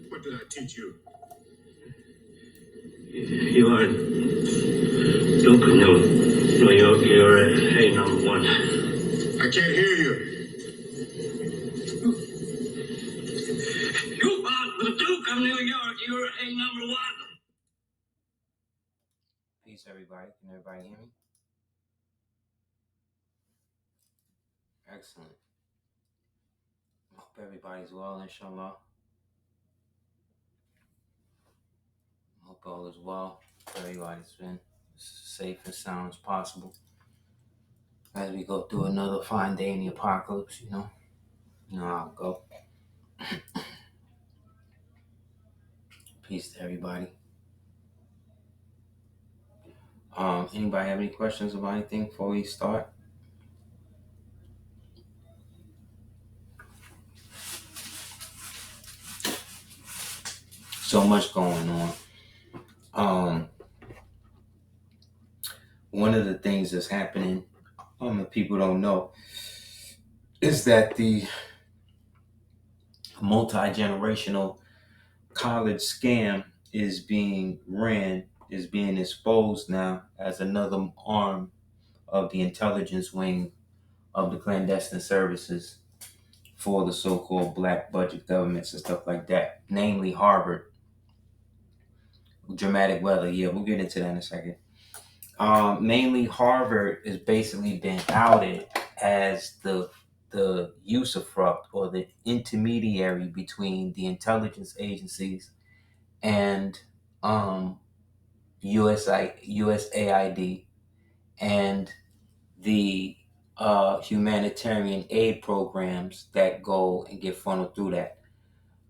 What did I teach you? You are Duke New York. You're a number one. I can't hear you. You are the Duke of New York. You're a number one. Peace, everybody. Can everybody hear me? Excellent. Hope everybody's well, inshallah. Hope all is well. Everybody's been safe and sound as possible as we go through another fine day in the apocalypse. You know how it go. Peace to everybody. Anybody have any questions about anything before we start? So much going on. One of the things that's happening, that people don't know, is that the multi-generational college scam is being exposed now as another arm of the intelligence wing of the clandestine services for the so-called black budget governments and stuff like that, namely Harvard. Dramatic weather, yeah, we'll get into that in a second. Mainly Harvard has basically been outed as the usufruct or the intermediary between the intelligence agencies and USAID and the humanitarian aid programs that go and get funneled through that.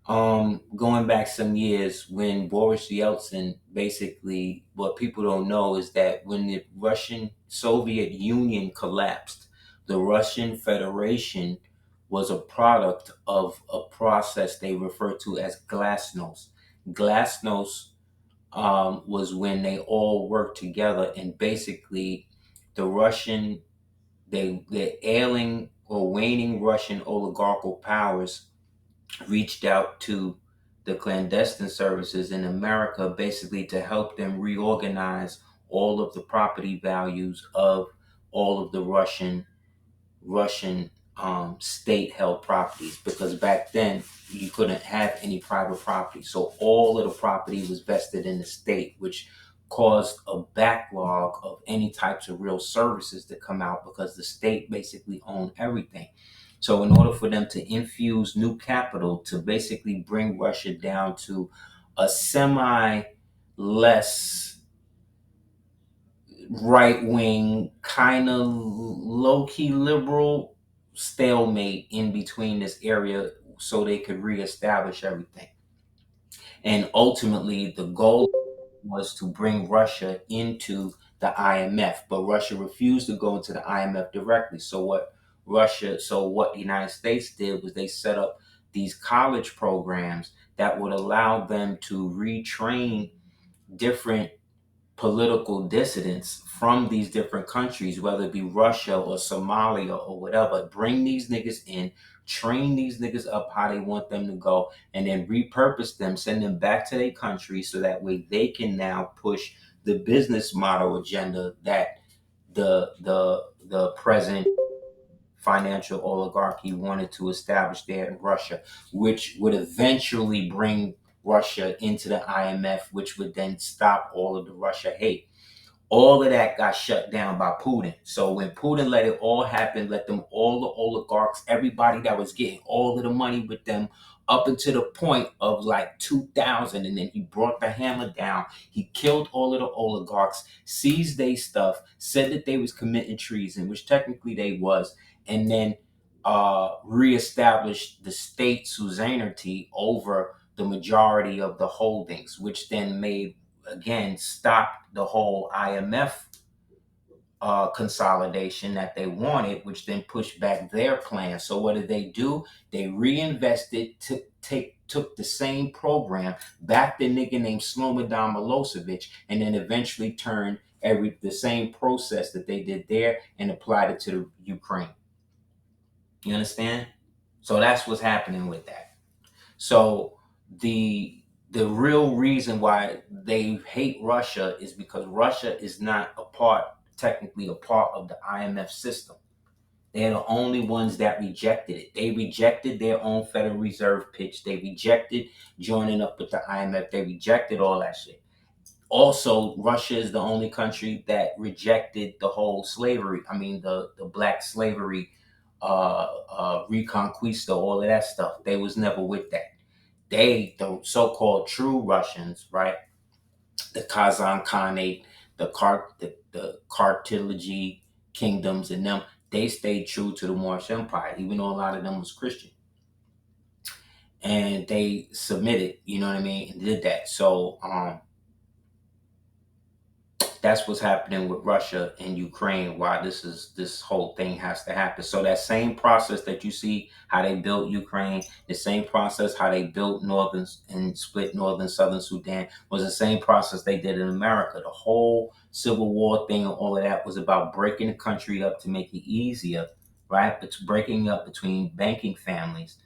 Going back some years when Boris Yeltsin, basically, what people don't know is that when the Russian Soviet Union collapsed, the Russian Federation was a product of a process they refer to as glasnost. Glasnost was when they all worked together, and basically the the ailing or waning Russian oligarchical powers reached out to the clandestine services in America basically to help them reorganize all of the property values of all of the Russian state-held properties, because back then you couldn't have any private property. So all of the property was vested in the state, which caused a backlog of any types of real services to come out because the state basically owned everything. So in order for them to infuse new capital to basically bring Russia down to a semi less right wing, kind of low key liberal stalemate in between this area so they could reestablish everything. And ultimately, the goal was to bring Russia into the IMF, but Russia refused to go into the IMF directly. So what the United States did was they set up these college programs that would allow them to retrain different political dissidents from these different countries, whether it be Russia or Somalia or whatever. Bring these niggas in, train these niggas up how they want them to go, and then repurpose them, send them back to their country so that way they can now push the business model agenda that the present financial oligarchy wanted to establish there in Russia, which would eventually bring Russia into the IMF, which would then stop all of the Russia hate. All of that got shut down by Putin. So when Putin let it all happen, let them all the oligarchs, everybody that was getting all of the money with them up until the point of like 2000, and then he brought the hammer down. He killed all of the oligarchs, seized their stuff, said that they was committing treason, which technically they was, and then reestablished the state suzerainty over the majority of the holdings, which then made, again, stop the whole IMF consolidation that they wanted, which then pushed back their plan. So what did they do? They reinvested, took the same program, backed a nigga named Slobodan Milosevic, and then eventually turned the same process that they did there and applied it to the Ukraine. You understand? So that's what's happening with that. So the real reason why they hate Russia is because Russia is not technically a part of the IMF system. They're the only ones that rejected it. They rejected their own Federal Reserve pitch. They rejected joining up with the IMF. They rejected all that shit. Also, Russia is the only country that rejected the whole slavery. I mean, the black slavery, Reconquista, all of that stuff. They was never with that. The so-called true Russians, right? The Kazan Khanate, the cartilage kingdoms, and them, they stayed true to the Moorish Empire, even though a lot of them was Christian, and they submitted. You know what I mean? And did that. So that's what's happening with Russia and Ukraine. Why this whole thing has to happen. So that same process that you see how they built Ukraine, the same process how they built northern and split northern southern Sudan was the same process they did in America. The whole Civil War thing and all of that was about breaking the country up to make it easier, right? It's breaking up between banking families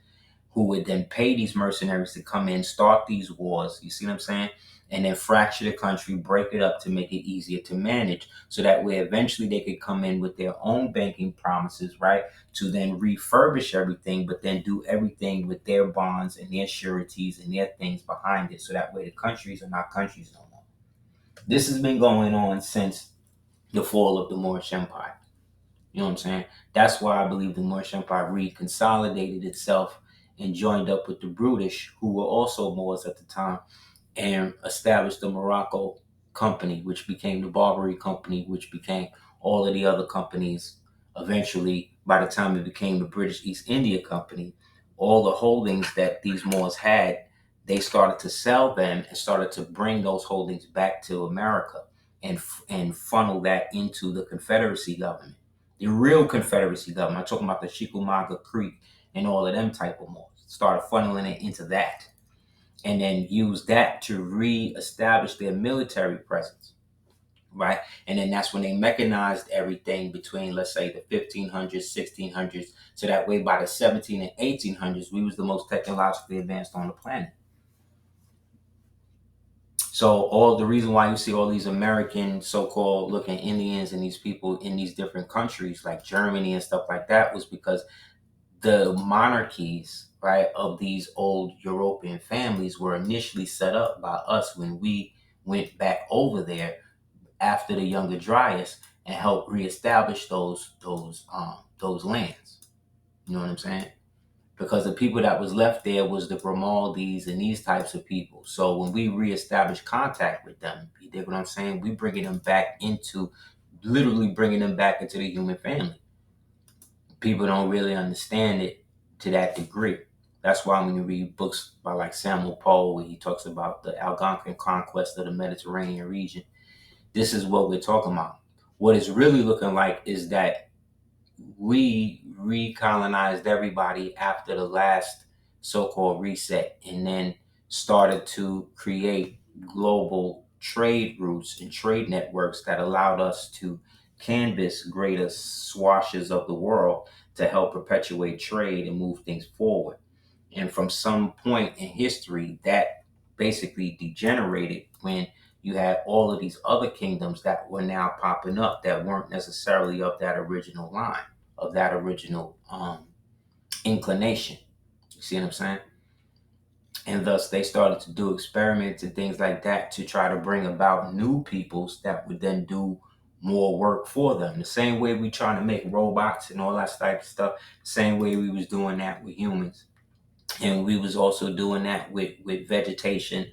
who would then pay these mercenaries to come in, start these wars. You see what I'm saying? And then fracture the country, break it up to make it easier to manage. So that way, eventually, they could come in with their own banking promises, right? To then refurbish everything, but then do everything with their bonds and their sureties and their things behind it. So that way, the countries are not countries no more. This has been going on since the fall of the Moorish Empire. You know what I'm saying? That's why I believe the Moorish Empire reconsolidated itself and joined up with the British, who were also Moors at the time, and established the Morocco Company, which became the Barbary Company, which became all of the other companies. Eventually, by the time it became the British East India Company, all the holdings that these Moors had, they started to sell them and started to bring those holdings back to America and funnel that into the Confederacy government. The real Confederacy government. I'm talking about the Chickamauga Creek and all of them type of Moors. Started funneling it into that, and then use that to reestablish their military presence, right? And then that's when they mechanized everything between, let's say, the 1500s, 1600s, so that way by the 17 and 1800s, we was the most technologically advanced on the planet. So all the reason why you see all these American so-called looking Indians and these people in these different countries like Germany and stuff like that was because the monarchies, right, of these old European families were initially set up by us when we went back over there after the Younger Dryas and helped reestablish those lands. You know what I'm saying? Because the people that was left there was the Grimaldis and these types of people. So when we reestablish contact with them, you dig what I'm saying? We bringing them back into, literally bringing them back into the human family. People don't really understand it to that degree. That's why when you read books by like Samuel Poe, where he talks about the Algonkian conquest of the Mediterranean region, this is what we're talking about. What it's really looking like is that we recolonized everybody after the last so-called reset, and then started to create global trade routes and trade networks that allowed us to canvas greater swashes of the world to help perpetuate trade and move things forward. And from some point in history, that basically degenerated when you had all of these other kingdoms that were now popping up that weren't necessarily of that original line, of that original inclination. You see what I'm saying? And thus they started to do experiments and things like that to try to bring about new peoples that would then do more work for them. The same way we trying to make robots and all that type of stuff, the same way we was doing that with humans. And we was also doing that with vegetation.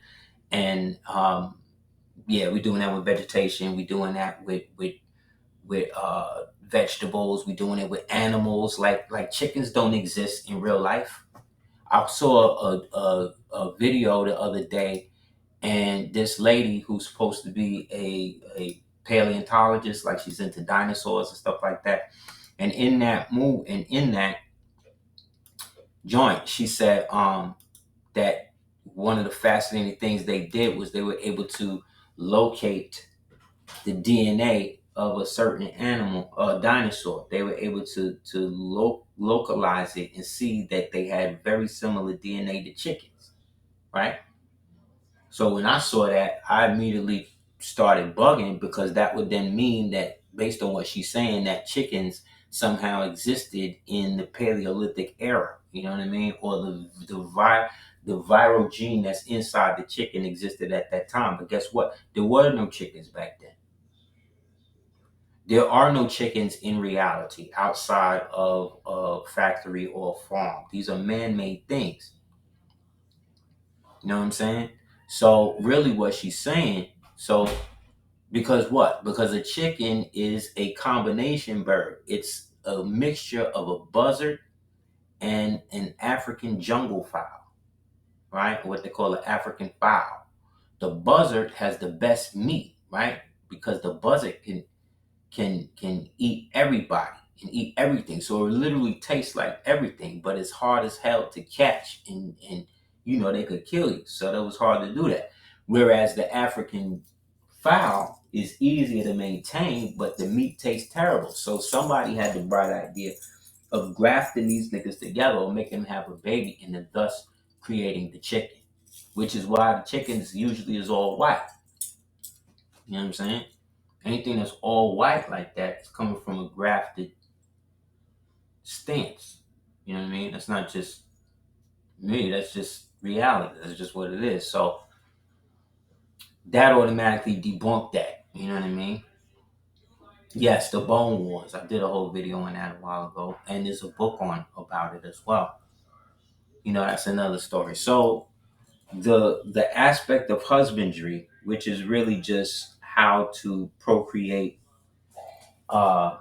And we're doing that with vegetation. We're doing that with vegetables. We're doing it with animals. Like chickens don't exist in real life. I saw a video the other day, and this lady who's supposed to be a paleontologist, like she's into dinosaurs and stuff like that. And in that joint, she said that one of the fascinating things they did was they were able to locate the DNA of a certain animal, a dinosaur. They were able to localize it and see that they had very similar DNA to chickens. right? So when I saw that, I immediately started bugging, because that would then mean that, based on what she's saying, that chickens somehow existed in the Paleolithic era. You know what I mean? Or the viral gene that's inside the chicken existed at that time. But guess what? There were no chickens back then. There are no chickens in reality outside of a factory or farm. These are man-made things. You know what I'm saying? So really what she's saying, so because what? Because a chicken is a combination bird. It's a mixture of a buzzard and an African jungle fowl, right? What they call an African fowl. The buzzard has the best meat, right? Because the buzzard can eat everybody and eat everything. So it literally tastes like everything, but it's hard as hell to catch, and they could kill you. So that was hard to do that. Whereas the African fowl is easier to maintain, but the meat tastes terrible. So somebody had the bright idea of grafting these niggas together or making them have a baby, and then thus creating the chicken. Which is why the chickens usually is all white. You know what I'm saying? Anything that's all white like that is coming from a grafted stance. You know what I mean? That's not just me. That's just reality. That's just what it is. So that automatically debunked that. You know what I mean? Yes, the Bone Wars. I did a whole video on that a while ago, and there's a book on about it as well. That's another story. So the aspect of husbandry, which is really just how to procreate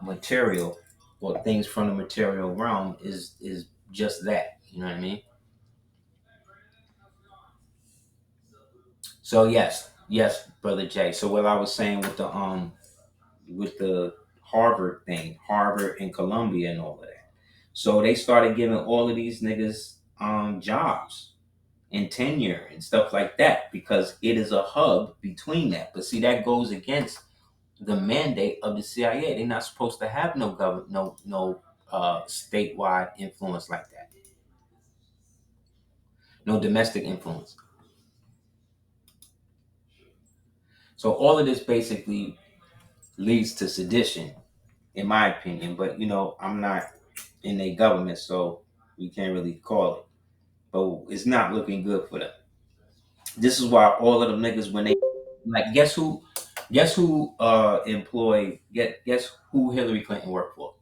material or things from the material realm, is just that. You know what I mean? So yes, brother Jay. So what I was saying with the Harvard thing, Harvard and Columbia and all of that. So they started giving all of these niggas jobs and tenure and stuff like that, because it is a hub between that. But see, that goes against the mandate of the CIA. They're not supposed to have no government, no statewide influence like that, no domestic influence. So all of this basically leads to sedition, in my opinion. But I'm not in a government, so we can't really call it. But it's not looking good for them. This is why all of them niggas, when they like, guess who employed, guess who Hillary Clinton worked for?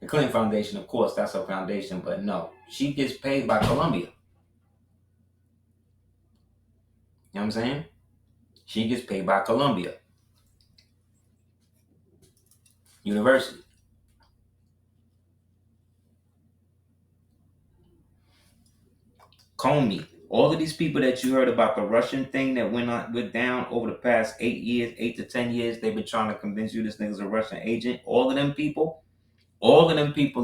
The Clinton Foundation, of course, that's her foundation, but no, she gets paid by Columbia. You know what I'm saying? She gets paid by Columbia University. Comey, all of these people that you heard about, the Russian thing that went down over the past 8 years, 8 to 10 years, they've been trying to convince you this nigga's a Russian agent. All of them people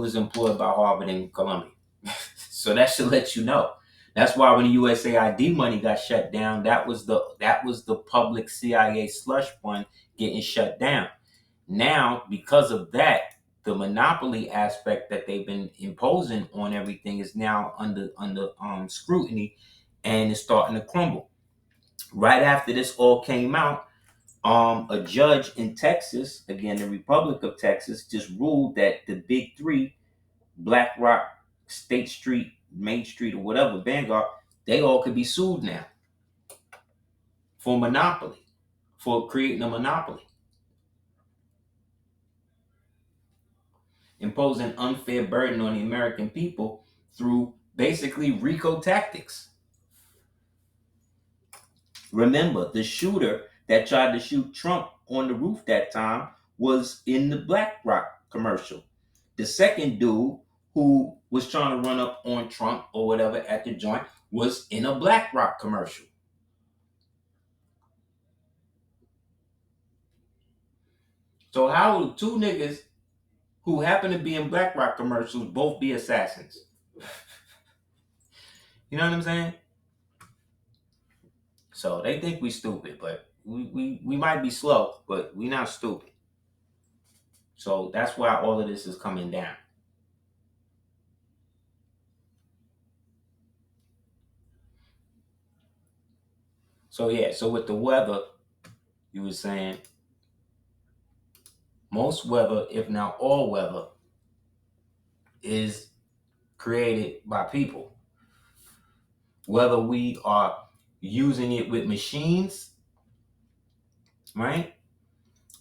is employed by Harvard and Columbia. So that should let you know. That's why when the USAID money got shut down, that was the public CIA slush fund getting shut down. Now, because of that, the monopoly aspect that they've been imposing on everything is now under scrutiny, and it's starting to crumble. Right after this all came out, a judge in Texas, again the Republic of Texas, just ruled that the big three, BlackRock, State Street, Main Street, or whatever, Vanguard, they all could be sued now for monopoly, for creating a monopoly, imposing unfair burden on the American people through basically RICO tactics. Remember, the shooter that tried to shoot Trump on the roof that time was in the BlackRock commercial. The second dude who was trying to run up on Trump or whatever at the joint was in a BlackRock commercial. So how will two niggas who happen to be in BlackRock commercials both be assassins? You know what I'm saying? So they think we stupid, but we might be slow, but we not stupid. So that's why all of this is coming down. So with the weather, you were saying most weather, if not all weather, is created by people. Whether we are using it with machines, right?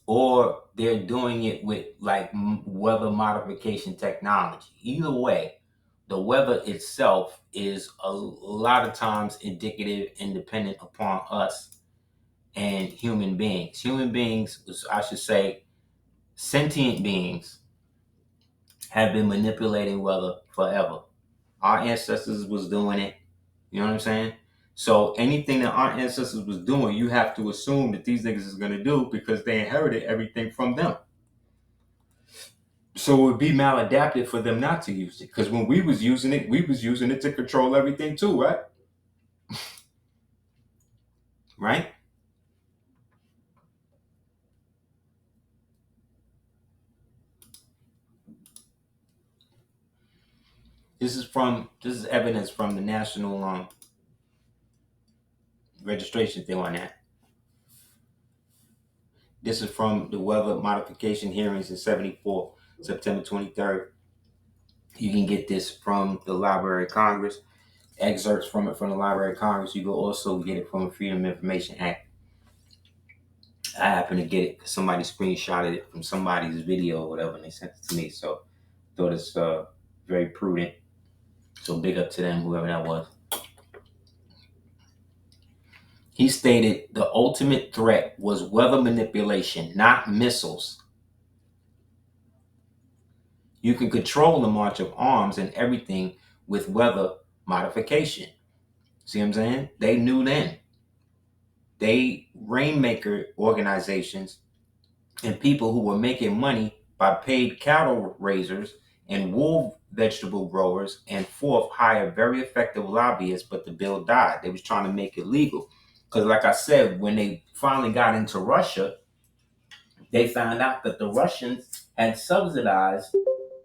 Or they're doing it with like weather modification technology. Either way, the weather itself is a lot of times indicative and dependent upon us and human beings. Human beings, I should say, sentient beings have been manipulating weather forever. Our ancestors was doing it. You know what I'm saying? So anything that our ancestors was doing, you have to assume that these niggas is gonna do because they inherited everything from them. So it would be maladaptive for them not to use it. Because when we was using it to control everything too, right? Right? This is evidence from the national registration thing on that. This is from the weather modification hearings in 74, September 23rd. You can get this from the Library of Congress. Excerpts from it from the Library of Congress. You can also get it from the Freedom of Information Act. I happen to get it because somebody screenshotted it from somebody's video or whatever, and they sent it to me. So I thought it's very prudent. So big up to them, whoever that was. He stated the ultimate threat was weather manipulation, not missiles. You can control the march of arms and everything with weather modification. See what I'm saying? They knew then. They rainmaker organizations and people who were making money by paid cattle raisers and wool vegetable growers, and fourth, hired very effective lobbyists, but the bill died. They was trying to make it legal. Because like I said, when they finally got into Russia, they found out that the Russians had subsidized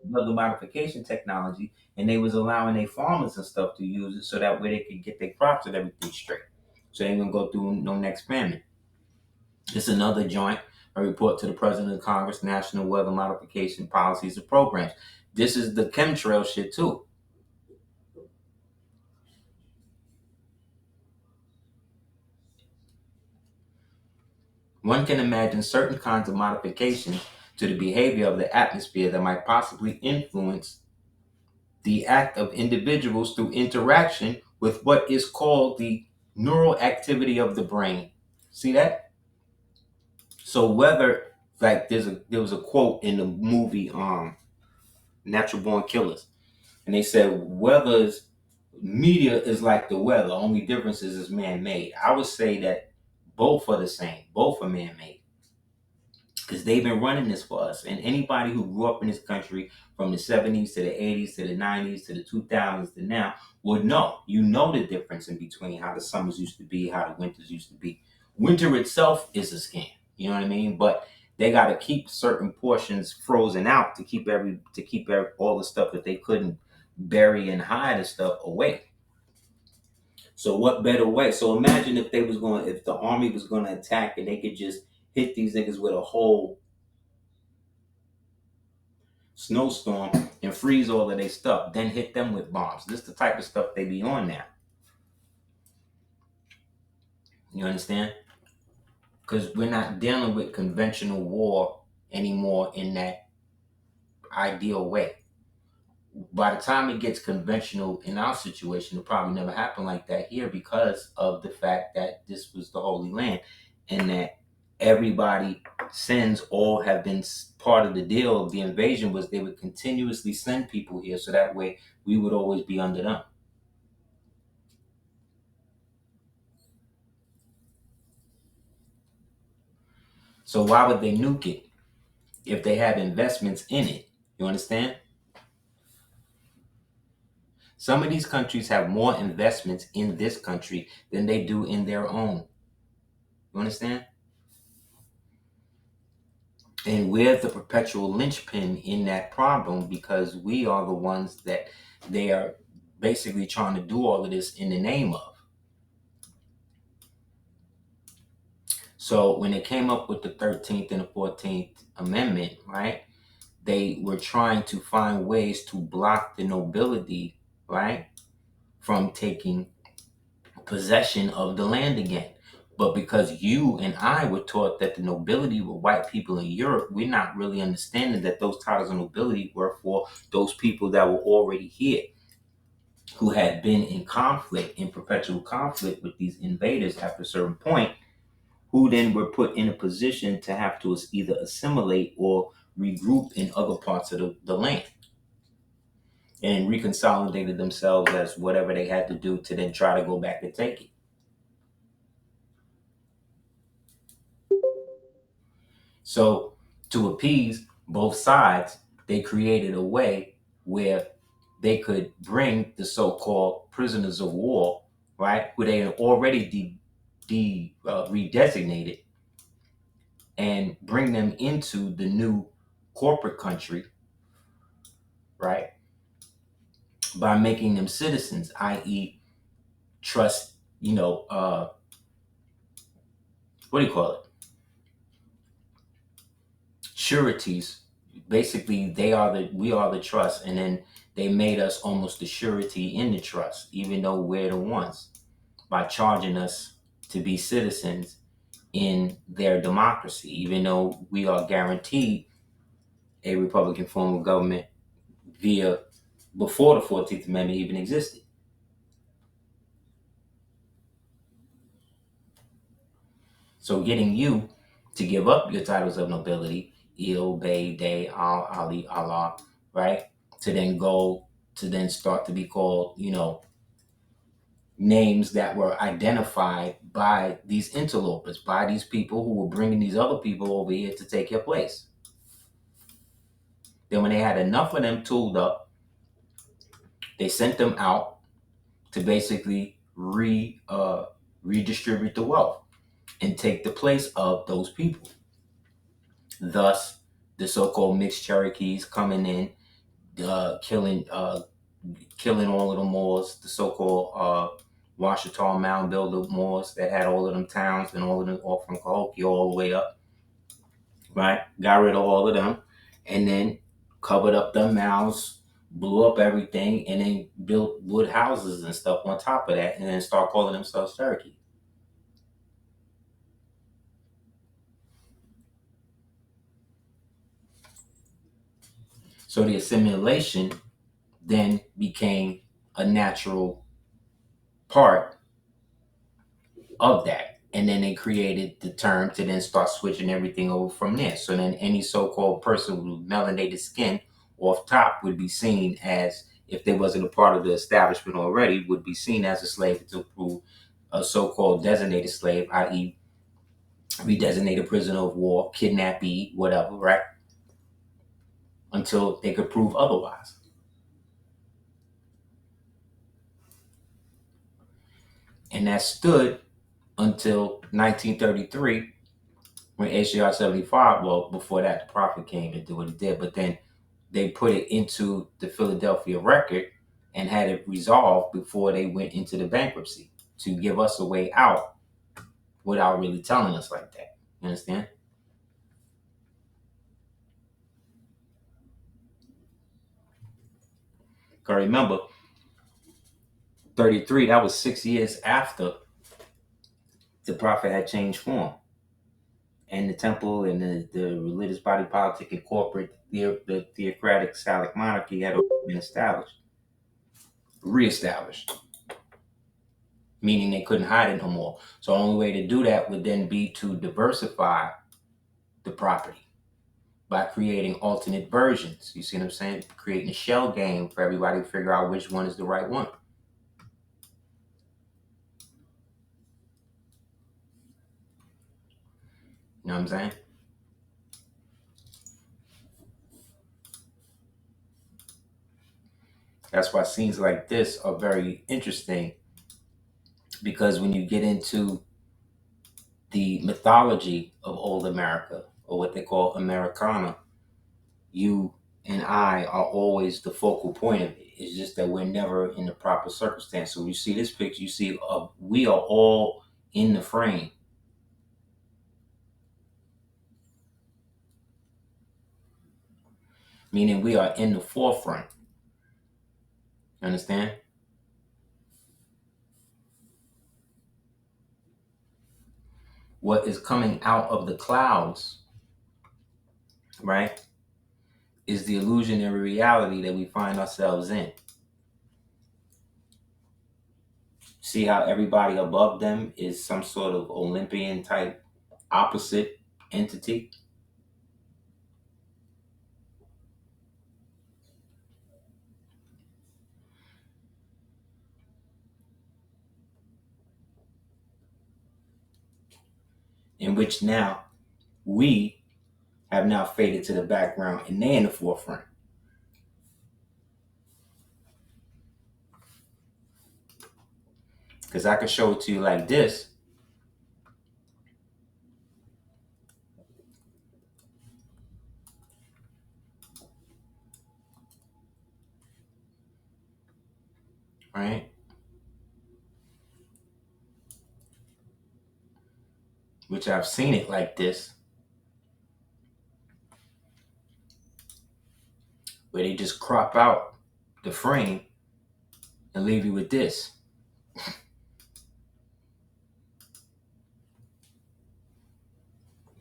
the modification technology, and they was allowing their farmers and stuff to use it so that way they could get their crops and everything straight. So they ain't gonna go through no next famine. It's another joint, a report to the President of Congress, National Weather Modification Policies and Programs. This is the chemtrail shit too. One can imagine certain kinds of modifications to the behavior of the atmosphere that might possibly influence the act of individuals through interaction with what is called the neural activity of the brain. See that? So whether like there was a quote in the movie Natural Born Killers, and they said weather's media is like the weather, only difference is man-made. I would say that both are the same, both are man-made, because they've been running this for us. And anybody who grew up in this country from the 70s to the 80s to the 90s to the 2000s to now would know. You know the difference in between how the summers used to be, how the winters used to be. Winter itself is a scam. You know what I mean? But they got to keep certain portions frozen out to keep all the stuff that they couldn't bury and hide and stuff away. So what better way? So imagine if the army was going to attack and they could just hit these niggas with a whole snowstorm and freeze all of their stuff, then hit them with bombs. This is the type of stuff they be on now. You understand? Because we're not dealing with conventional war anymore in that ideal way. By the time it gets conventional in our situation, it'll probably never happen like that here because of the fact that this was the Holy Land and that everybody sends all have been part of the deal of the invasion was they would continuously send people here so that way we would always be under them. So why would they nuke it if they have investments in it? You understand? Some of these countries have more investments in this country than they do in their own. You understand? And we're the perpetual linchpin in that problem because we are the ones that they are basically trying to do all of this in the name of. So when they came up with the 13th and the 14th Amendment, right, they were trying to find ways to block the nobility, right, from taking possession of the land again. But because you and I were taught that the nobility were white people in Europe, we're not really understanding that those titles of nobility were for those people that were already here, who had been in conflict, in perpetual conflict with these invaders after a certain point, who then were put in a position to have to either assimilate or regroup in other parts of the land and reconsolidated themselves as whatever they had to do to then try to go back and take it. So, to appease both sides, they created a way where they could bring the so-called prisoners of war, right, who they had already redesignated, and bring them into the new corporate country, right, by making them citizens, i.e., trust, what do you call it? Sureties. Basically, we are the trust, and then they made us almost the surety in the trust, even though we're the ones, by charging us to be citizens in their democracy, even though we are guaranteed a Republican form of government via before the 14th Amendment even existed. So getting you to give up your titles of nobility, Il, Bey, Day, Al, Ali, Allah, right? To then start to be called, names that were identified by these interlopers, by these people who were bringing these other people over here to take your place. Then when they had enough of them tooled up, they sent them out to basically redistribute the wealth and take the place of those people. Thus, the so-called mixed Cherokees coming in, killing all of the Moors, the so-called Washita Mound Builder Moors that had all of them towns and all of them, all from Cahokia all the way up, right? Got rid of all of them, and then covered up them mounds, blew up everything, and then built wood houses and stuff on top of that, and then start calling themselves Cherokee. So the assimilation then became a natural part of that. And then they created the term to then start switching everything over from there. So then any so-called person with melanated skin off top would be seen as, if they wasn't a part of the establishment already, would be seen as a slave to prove a so-called designated slave, i.e. redesignated prisoner of war, kidnappee, whatever, right? Until they could prove otherwise. And that stood until 1933, when HJR 75, well, before that, the Prophet came and did what he did, but then they put it into the Philadelphia Record and had it resolved before they went into the bankruptcy to give us a way out without really telling us like that. You understand? Because remember, 33, that was 6 years after the Prophet had changed form. And the temple and the religious body politic and corporate, the theocratic Salic monarchy had been established, reestablished, meaning they couldn't hide it no more. So the only way to do that would then be to diversify the property by creating alternate versions. You see what I'm saying? Creating a shell game for everybody to figure out which one is the right one. You know what I'm saying? That's why scenes like this are very interesting, because when you get into the mythology of old America, or what they call Americana, you and I are always the focal point of it. It's just that we're never in the proper circumstance. So you see this picture, you see we are all in the frame. meaning we are in the forefront. Understand? What is coming out of the clouds, right, is the illusionary reality that we find ourselves in. See how everybody above them is some sort of Olympian type opposite entity? In which now we have now faded to the background and they're in the forefront. Because I can show it to you like this. Right? Which I've seen it like this, where they just crop out the frame and leave you with this.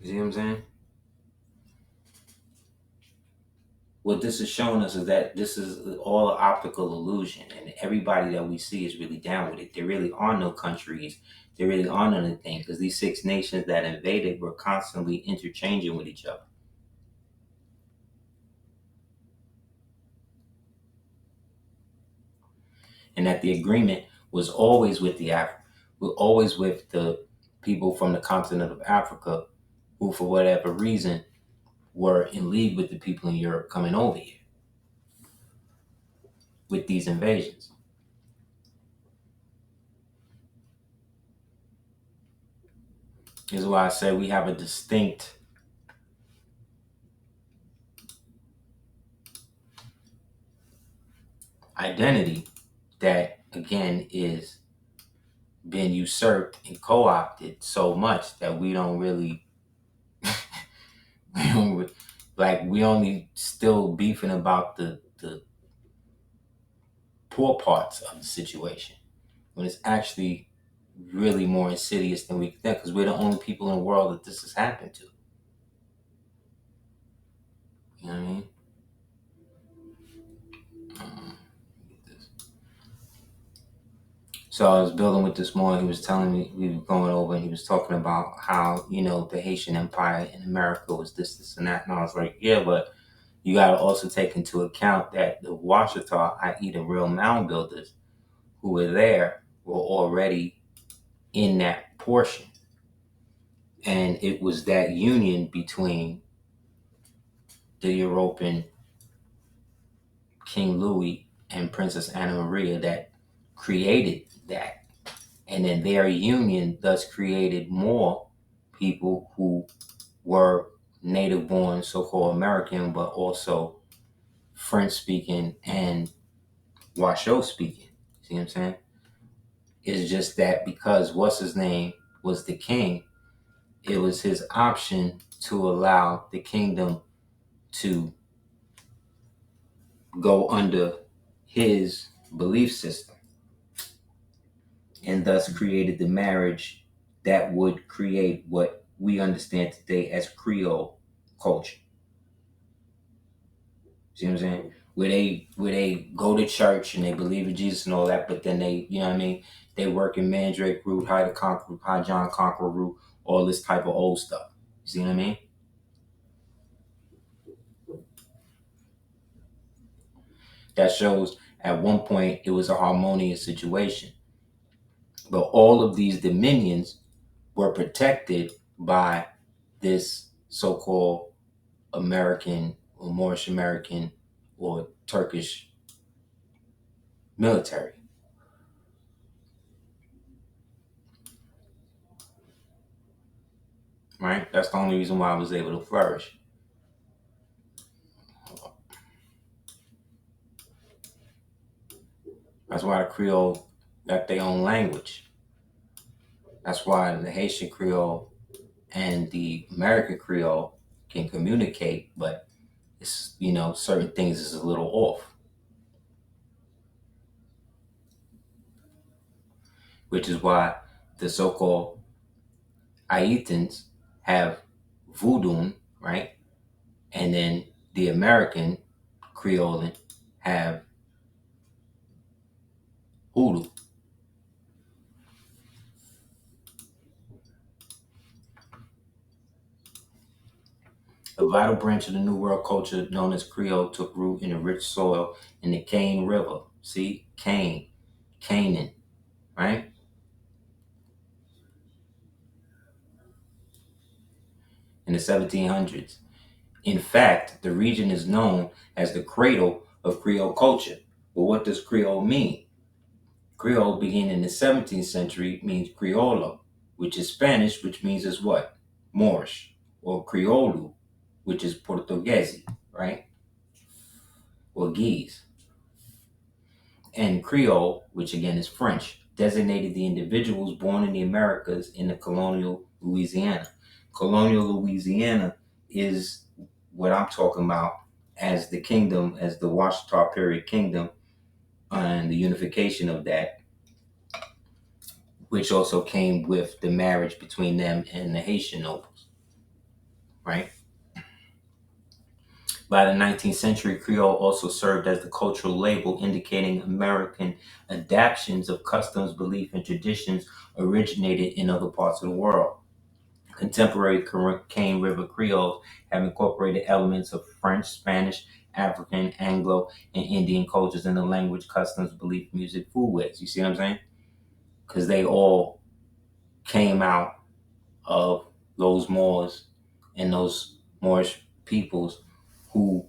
You see what I'm saying? What this is showing us is that this is all an optical illusion, and everybody that we see is really down with it. There really are no countries. There really are none anything, because these 6 nations that invaded were constantly interchanging with each other. And that the agreement was always with always with the people from the continent of Africa, who for whatever reason were in league with the people in Europe coming over here with these invasions. This is why I say we have a distinct identity that, again, is being usurped and co-opted so much that we don't really, we only still beefing about the poor parts of the situation, when it's actually really more insidious than we think, because we're the only people in the world that this has happened to. You know what I mean? So I was building with this morning. He was telling me, we were going over, and he was talking about how, the Haitian Empire in America was this, and that. And I was like, yeah, but you got to also take into account that the Washita, i.e. the real mound builders who were there, were already in that portion. And it was that union between the European King Louis and Princess Anna Maria that created that. And then their union thus created more people who were native born, so-called American, but also French speaking and Washoe speaking. See what I'm saying? It's just that because what's his name was the king, it was his option to allow the kingdom to go under his belief system, and thus created the marriage that would create what we understand today as Creole culture. See what I'm saying? Where they go to church and they believe in Jesus and all that, but then they, you know what I mean, they work in Mandrake root, High John Conqueror root, all this type of old stuff. You see what I mean? That shows at one point it was a harmonious situation. But all of these dominions were protected by this so-called American or Moorish American or Turkish military. Right? That's the only reason why I was able to flourish. That's why the Creole got their own language. That's why the Haitian Creole and the American Creole can communicate, but it's, certain things is a little off, which is why the so-called Haitians have voodoo, right? And then the American Creole have hoodoo. A vital branch of the New World culture known as Creole took root in the rich soil in the Cane River. See? Canaan, right? In the 1700s. In fact, the region is known as the cradle of Creole culture. But what does Creole mean? Creole, beginning in the 17th century, means Criollo, which is Spanish, which means is what? Moorish, or Criollo, which is Portuguese, right? Or Guise. And Creole, which again is French, designated the individuals born in the Americas in the colonial Louisiana. Colonial Louisiana is what I'm talking about as the kingdom, as the Washita period kingdom, and the unification of that, which also came with the marriage between them and the Haitian nobles, right? By the 19th century, Creole also served as the cultural label indicating American adaptations of customs, belief, and traditions originated in other parts of the world. Contemporary Cane River Creoles have incorporated elements of French, Spanish, African, Anglo, and Indian cultures in the language, customs, belief, music, food ways. You see what I'm saying? Because they all came out of those Moors and those Moorish peoples who,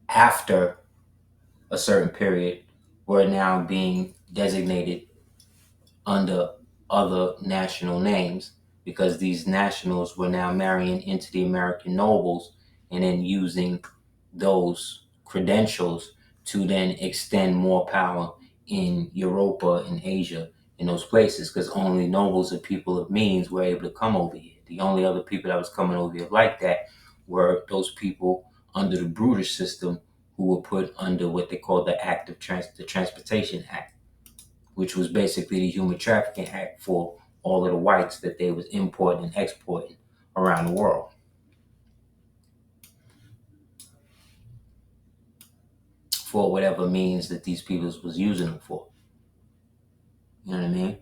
after a certain period, were now being designated under other national names because these nationals were now marrying into the American nobles and then using those credentials to then extend more power in Europa and Asia, in those places, because only nobles and people of means were able to come over here. The only other people that was coming over here like that were those people under the brutish system who were put under what they call the Transportation Act, which was basically the Human Trafficking Act for all of the whites that they was importing and exporting around the world for whatever means that these people was using them for. You know what I mean?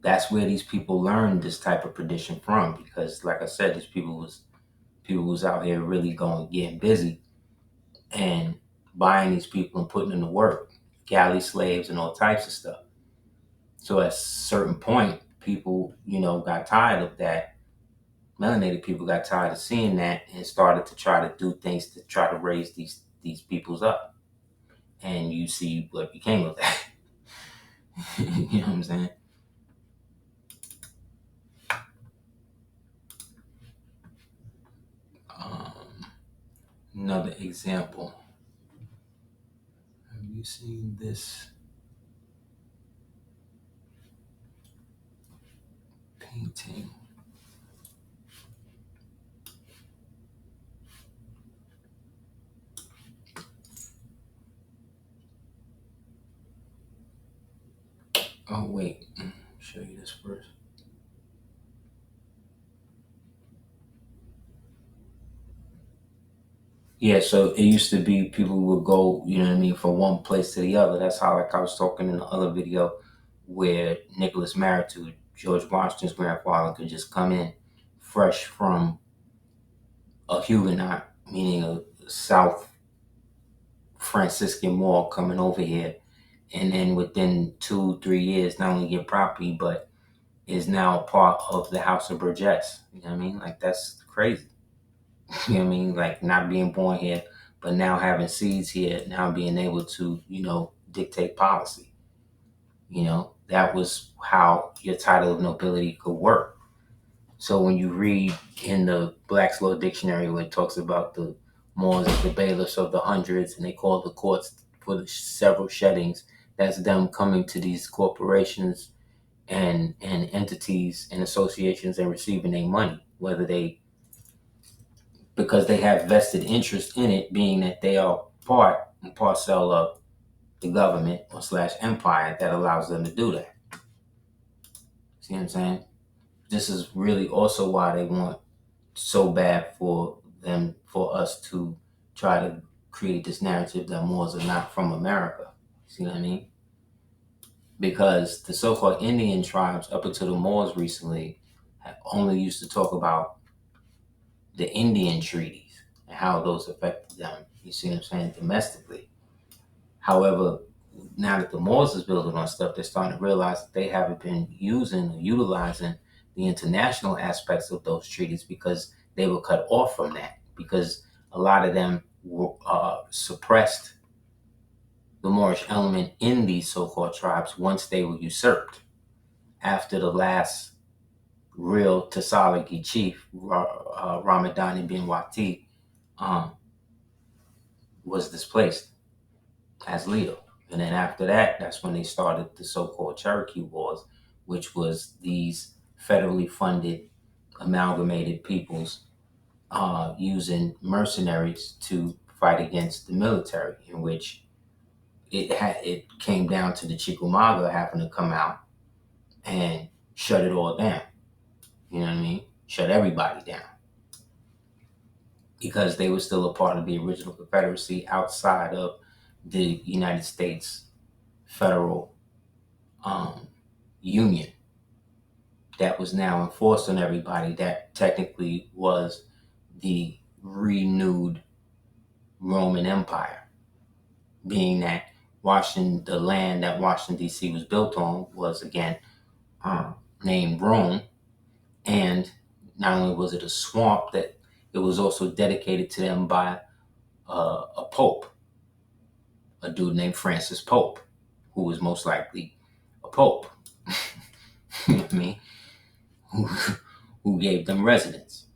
That's where these people learned this type of tradition from, because, like I said, these people was out here really going getting busy and buying these people and putting them to work, galley slaves and all types of stuff. So at a certain point, people, got tired of that. Melanated people got tired of seeing that and started to try to do things to try to raise these peoples up. And you see what became of that. You know what I'm saying? Um, Another example. Have you seen this painting? Oh wait, show you this first. Yeah, so it used to be people would go, you know what I mean, from one place to the other. That's how, like I was talking in the other video, where Nicholas married to George Washington's grandfather could just come in fresh from a Huguenot, meaning a South Franciscan Moor coming over here, and then within 2-3 years, not only get property, but is now part of the House of Burgess. You know what I mean? Like, that's crazy. You know what I mean? Like, not being born here, but now having seeds here, now being able to, dictate policy. That was how your title of nobility could work. So when you read in the Black's Law Dictionary where it talks about the Moors as the bailiffs of the hundreds, and they call the courts for the several sheddings, that's them coming to these corporations and entities and associations and receiving their money, whether they because they have vested interest in it, being that they are part and parcel of the government or slash empire that allows them to do that. See what I'm saying? This is really also why they want so bad for us to try to create this narrative that Moors are not from America. See what I mean? Because the so-called Indian tribes up until the Moors recently only used to talk about the Indian treaties and how those affected them. You see what I'm saying? Domestically. However, now that the Moors is building on stuff, they're starting to realize that they haven't been using or utilizing the international aspects of those treaties because they were cut off from that. Because a lot of them were, suppressed the Moorish element in these so-called tribes once they were usurped after the last real Tasaliki chief, Ramadan ibn Wati, was displaced as leader. And then after that, that's when they started the so-called Cherokee Wars, which was these federally funded amalgamated peoples using mercenaries to fight against the military, in which it came down to the Chickamauga having to come out and shut it all down. You know what I mean? Shut everybody down because they were still a part of the original Confederacy outside of the United States federal union that was now enforced on everybody. That technically was the renewed Roman Empire, being that Washington, the land that Washington D.C. was built on, was again named Rome, and not only was it a swamp, that it was also dedicated to them by a pope, a dude named Francis Pope, who was most likely a pope. You know what I mean? Who gave them residence.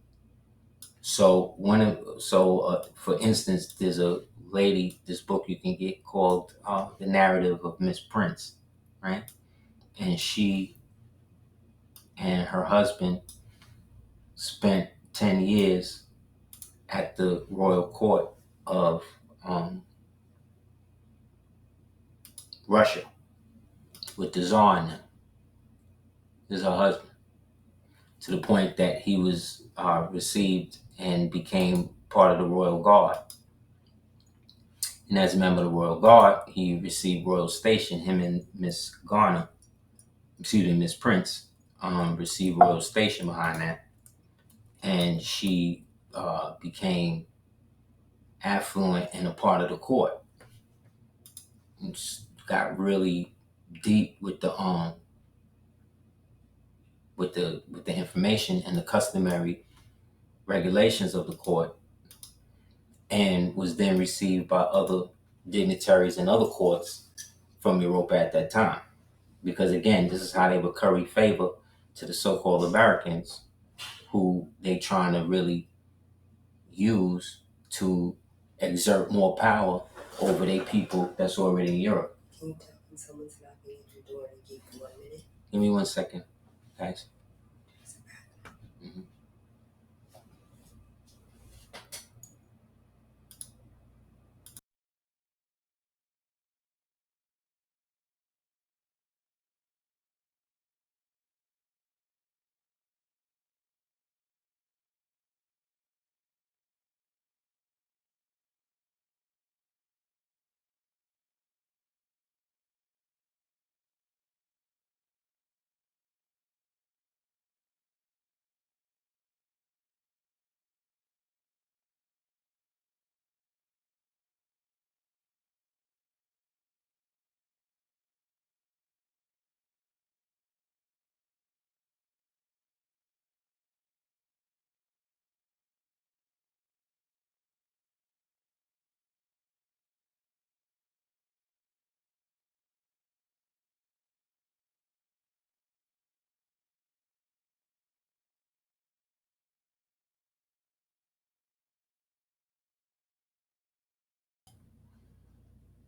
So for instance, there's a lady, this book you can get called The Narrative of Miss Prince, right? And she and her husband spent 10 years at the royal court of Russia with the Tsar in them. This is her husband. To the point that he was received and became part of the Royal Guard. And as a member of the Royal Guard, he received royal station. Him and Miss Miss Prince, received royal station behind that. And she became affluent and a part of the court. And got really deep with the information and the customary regulations of the court, and was then received by other dignitaries in other courts from Europe at that time. Because again, this is how they would curry favor to the so-called Americans, who they trying to really use to exert more power over their people that's already in Europe. Can you tell when someone's knocking at your door and give you 1 minute? Give me 1 second, guys. Mm-hmm.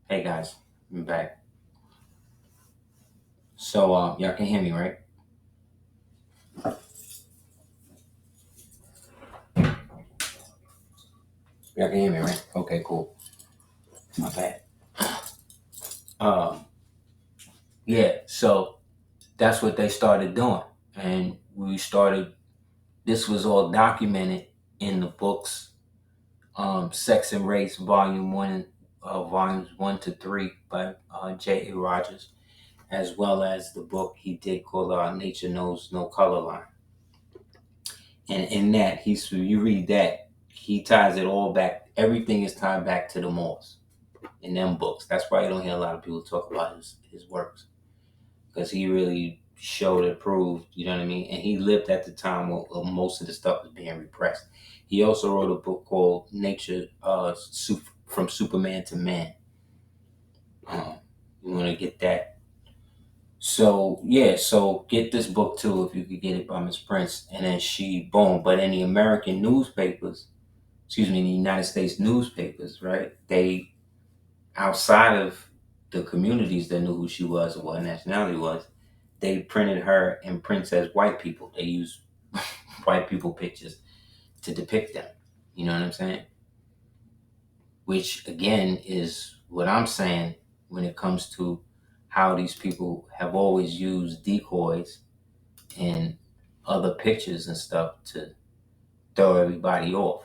Hey guys, I'm back. So y'all can hear me, right? Y'all can hear me, right? Okay, cool. My bad. Yeah, so that's what they started doing. And this was all documented in the books, Sex and Race, Volume 1, Volumes 1 to 3 by J.A. Rogers, as well as the book he did called Nature Knows No Color Line. And in that, you read that, he ties it all back. Everything is tied back to the Moors in them books. That's why you don't hear a lot of people talk about his works, because he really showed and proved, you know what I mean? And he lived at the time when most of the stuff was being repressed. He also wrote a book called Nature, From Superman to Man. You want to get that. So, yeah, so get this book too, if you could get it, by Miss Prince. And then boom. But in the American newspapers, in the United States newspapers, right, they, outside of the communities that knew who she was or what her nationality was, they printed her in prints as white people. They used white people pictures to depict them. You know what I'm saying? Which, again, is what I'm saying when it comes to how these people have always used decoys and other pictures and stuff to throw everybody off.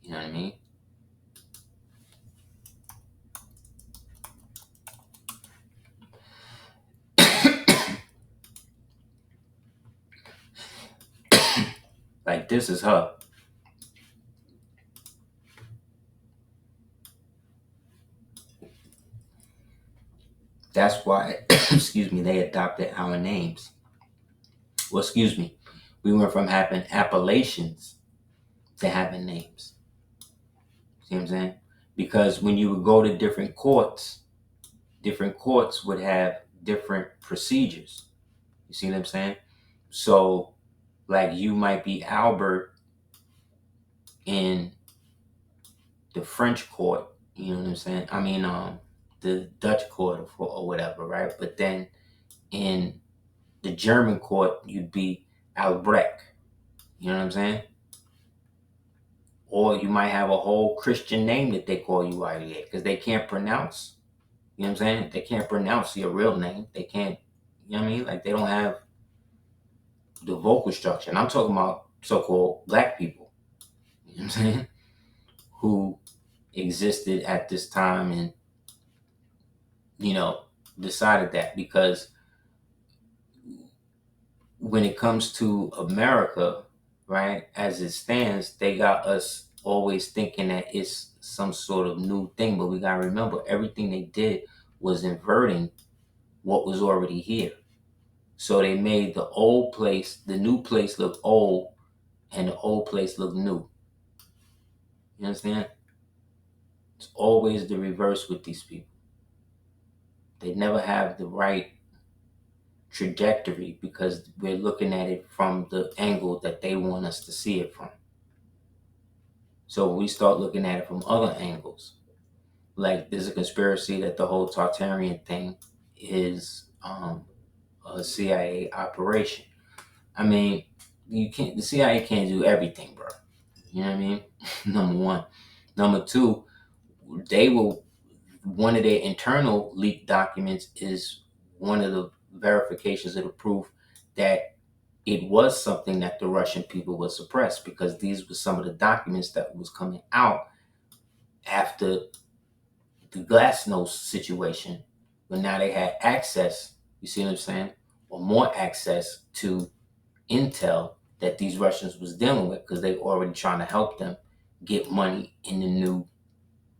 You know what I mean? Like, this is her. That's why, excuse me, they adopted our names. Well, excuse me, we went from having appellations to having names. See what I'm saying? Because when you would go to different courts would have different procedures. You see what I'm saying? So, like, you might be Albert in the French court, you know what I'm saying? I mean, the Dutch court or whatever, right? But then in the German court, you'd be Albrecht. You know what I'm saying? Or you might have a whole Christian name that they call you out here because they can't pronounce. You know what I'm saying? They can't pronounce your real name. They can't, you know what I mean? Like, they don't have the vocal structure. And I'm talking about so-called black people, you know what I'm saying? Who existed at this time and, decided that, because when it comes to America, right, as it stands, they got us always thinking that it's some sort of new thing. But we got to remember, everything they did was inverting what was already here. So they made the new place look old, and the old place look new. You understand? It's always the reverse with these people. They never have the right trajectory because we're looking at it from the angle that they want us to see it from. So we start looking at it from other angles. Like, there's a conspiracy that the whole Tartarian thing is a CIA operation. I mean, the CIA can't do everything, bro. You know what I mean? Number one. Number two, one of their internal leaked documents is one of the verifications of the proof that it was something that the Russian people were suppressed, because these were some of the documents that was coming out after the Glasnost situation, but now they had access, you see what I'm saying, or more access to intel that these Russians was dealing with, because they already trying to help them get money in the new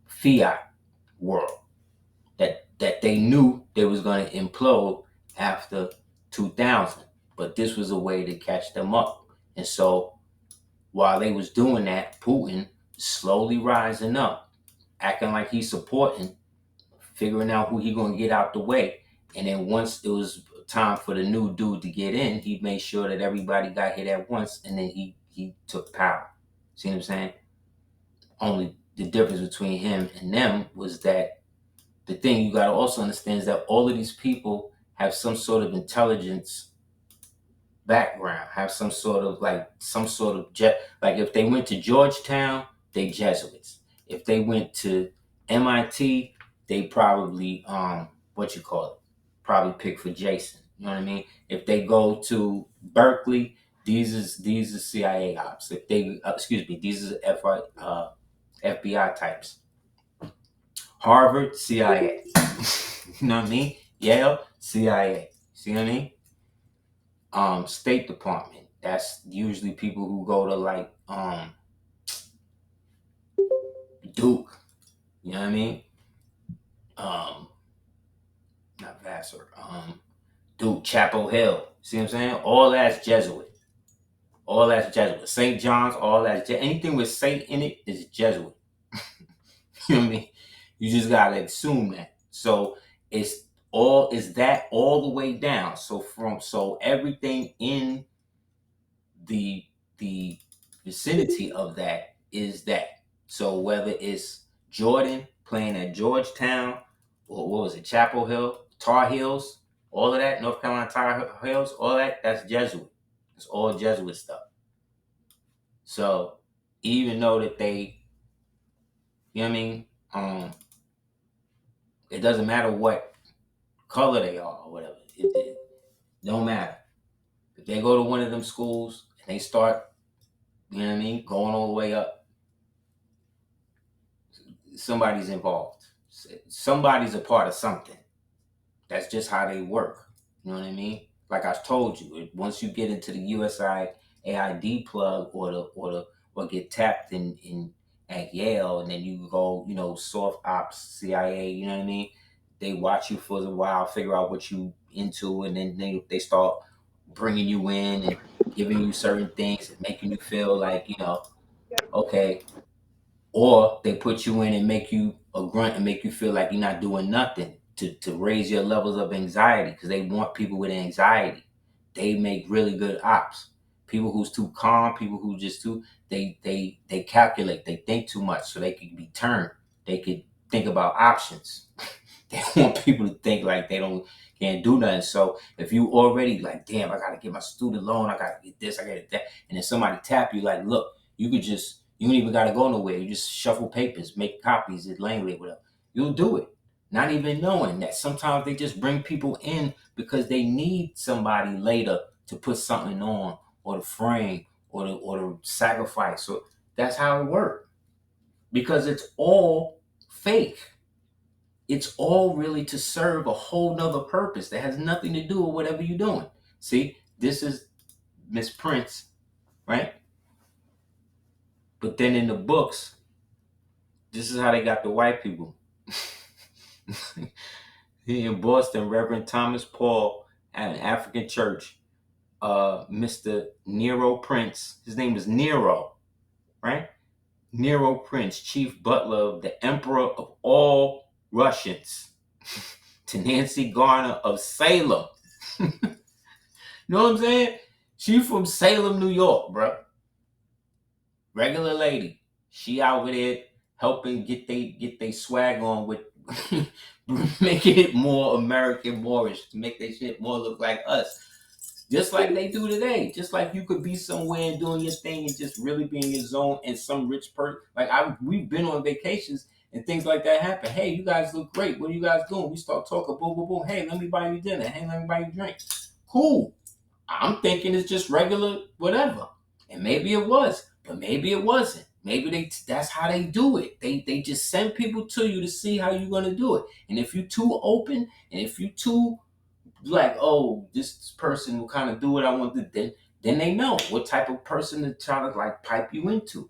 fiat world that they knew they was going to implode after 2000. But this was a way to catch them up. And so while they was doing that, Putin slowly rising up, acting like he's supporting, figuring out who he going to get out the way. And then once it was time for the new dude to get in, he made sure that everybody got hit at once, and then he took power. See what I'm saying? Only the difference between him and them was that the thing you got to also understand is that all of these people have some sort of intelligence background, have some sort of like if they went to Georgetown, they Jesuits. If they went to MIT, they probably probably pick for Jason. You know what I mean? If they go to Berkeley, these are CIA ops. If they these are FBI types. Harvard, CIA. You know what I mean? Yale, CIA. See what I mean? State Department. That's usually people who go to like Duke. You know what I mean? Um, Not Vassar. Duke, Chapel Hill. See what I'm saying? All that's Jesuit. All that's Jesuit. St. John's, all that's anything with Saint in it is Jesuit. You know what I mean? You just gotta assume that. So is that all the way down. So everything in the the vicinity of that is that. So whether it's Jordan playing at Georgetown or what was it, Chapel Hill, Tar Heels, all of that, North Carolina Tar Heels, all that's Jesuit. It's all Jesuit stuff. So even though that they, you know what I mean, it doesn't matter what color they are or whatever. It don't matter. If they go to one of them schools and they start, you know what I mean, going all the way up, somebody's involved. Somebody's a part of something. That's just how they work. You know what I mean? Like I told you, once you get into the USI AID plug or get tapped in at Yale, and then you go, soft ops, CIA. You know what I mean? They watch you for a while, figure out what you into, and then they start bringing you in and giving you certain things and making you feel like okay. Or they put you in and make you a grunt and make you feel like you're not doing nothing to raise your levels of anxiety, because they want people with anxiety. They make really good ops. People who's too calm, people who just too they calculate, they think too much so they can be turned. They could think about options. They want people to think like they can't do nothing. So if you already like, damn, I gotta get my student loan, I gotta get this, I gotta get that, and then somebody tap you like, look, you don't even gotta go nowhere. You just shuffle papers, make copies at Langley, whatever. You'll do it. Not even knowing that sometimes they just bring people in because they need somebody later to put something on, or to frame, or to sacrifice. So that's how it works. Because it's all fake. It's all really to serve a whole nother purpose that has nothing to do with whatever you're doing. See, this is Miss Prince, right? But then in the books, this is how they got the white people. In Boston, Reverend Thomas Paul at an African church, Mr. Nero Prince, his name is Nero, right? Nero Prince, chief butler of the Emperor of all Russians, to Nancy Garner of Salem. You know what I'm saying? She from Salem, New York, bro. Regular lady. She out there helping get they swag on with making it more American Moorish, to make their shit more look like us. Just like they do today. Just like you could be somewhere and doing your thing and just really be in your zone, and some rich person we've been on vacations and things like that happen. Hey, you guys look great. What are you guys doing? We start talking, boom, boom, boom. Hey, let me buy you dinner. Hey, let me buy you drink. Cool. I'm thinking it's just regular whatever. And maybe it was, but maybe it wasn't. Maybe that's how they do it. They just send people to you to see how you're gonna do it. And if you're too open, and if you're too like, oh, this person will kind of do what I want to, then they know what type of person to try to like pipe you into.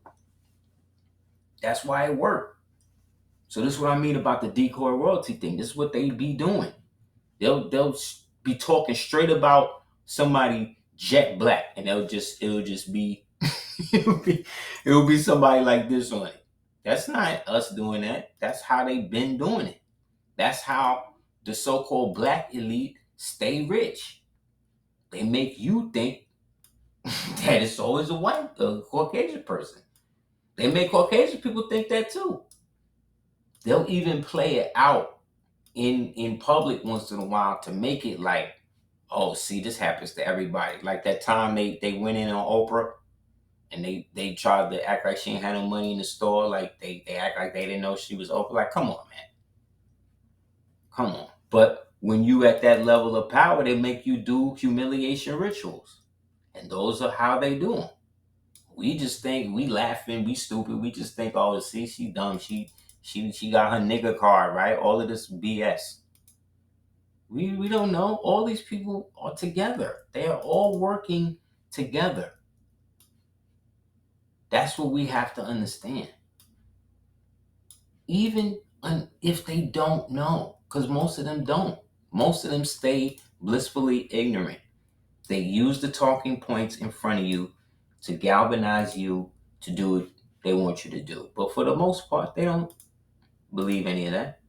That's why it worked. So this is what I mean about the decoy royalty thing. This is what they be doing. They'll be talking straight about somebody jet black, and it'll just be it'll be somebody like this on it. That's not us doing that. That's how they've been doing it. That's how the so-called black elite stay rich. They make you think that it's always a Caucasian person. They make Caucasian people think that too. They'll even play it out in public once in a while to make it like, oh, see, this happens to everybody. Like that time they went in on Oprah And they tried to act like she ain't had no money in the store. Like they act like they didn't know she was open. Like, come on, man. Come on. But when you at that level of power, they make you do humiliation rituals. And those are how they do them. We just think, we laughing, we stupid. We just think, oh, see, she dumb. She got her nigga card, right? All of this BS. We don't know. All these people are together. They are all working together. That's what we have to understand. Even if they don't know, because most of them don't. Most of them stay blissfully ignorant. They use the talking points in front of you to galvanize you to do what they want you to do. But for the most part, they don't believe any of that.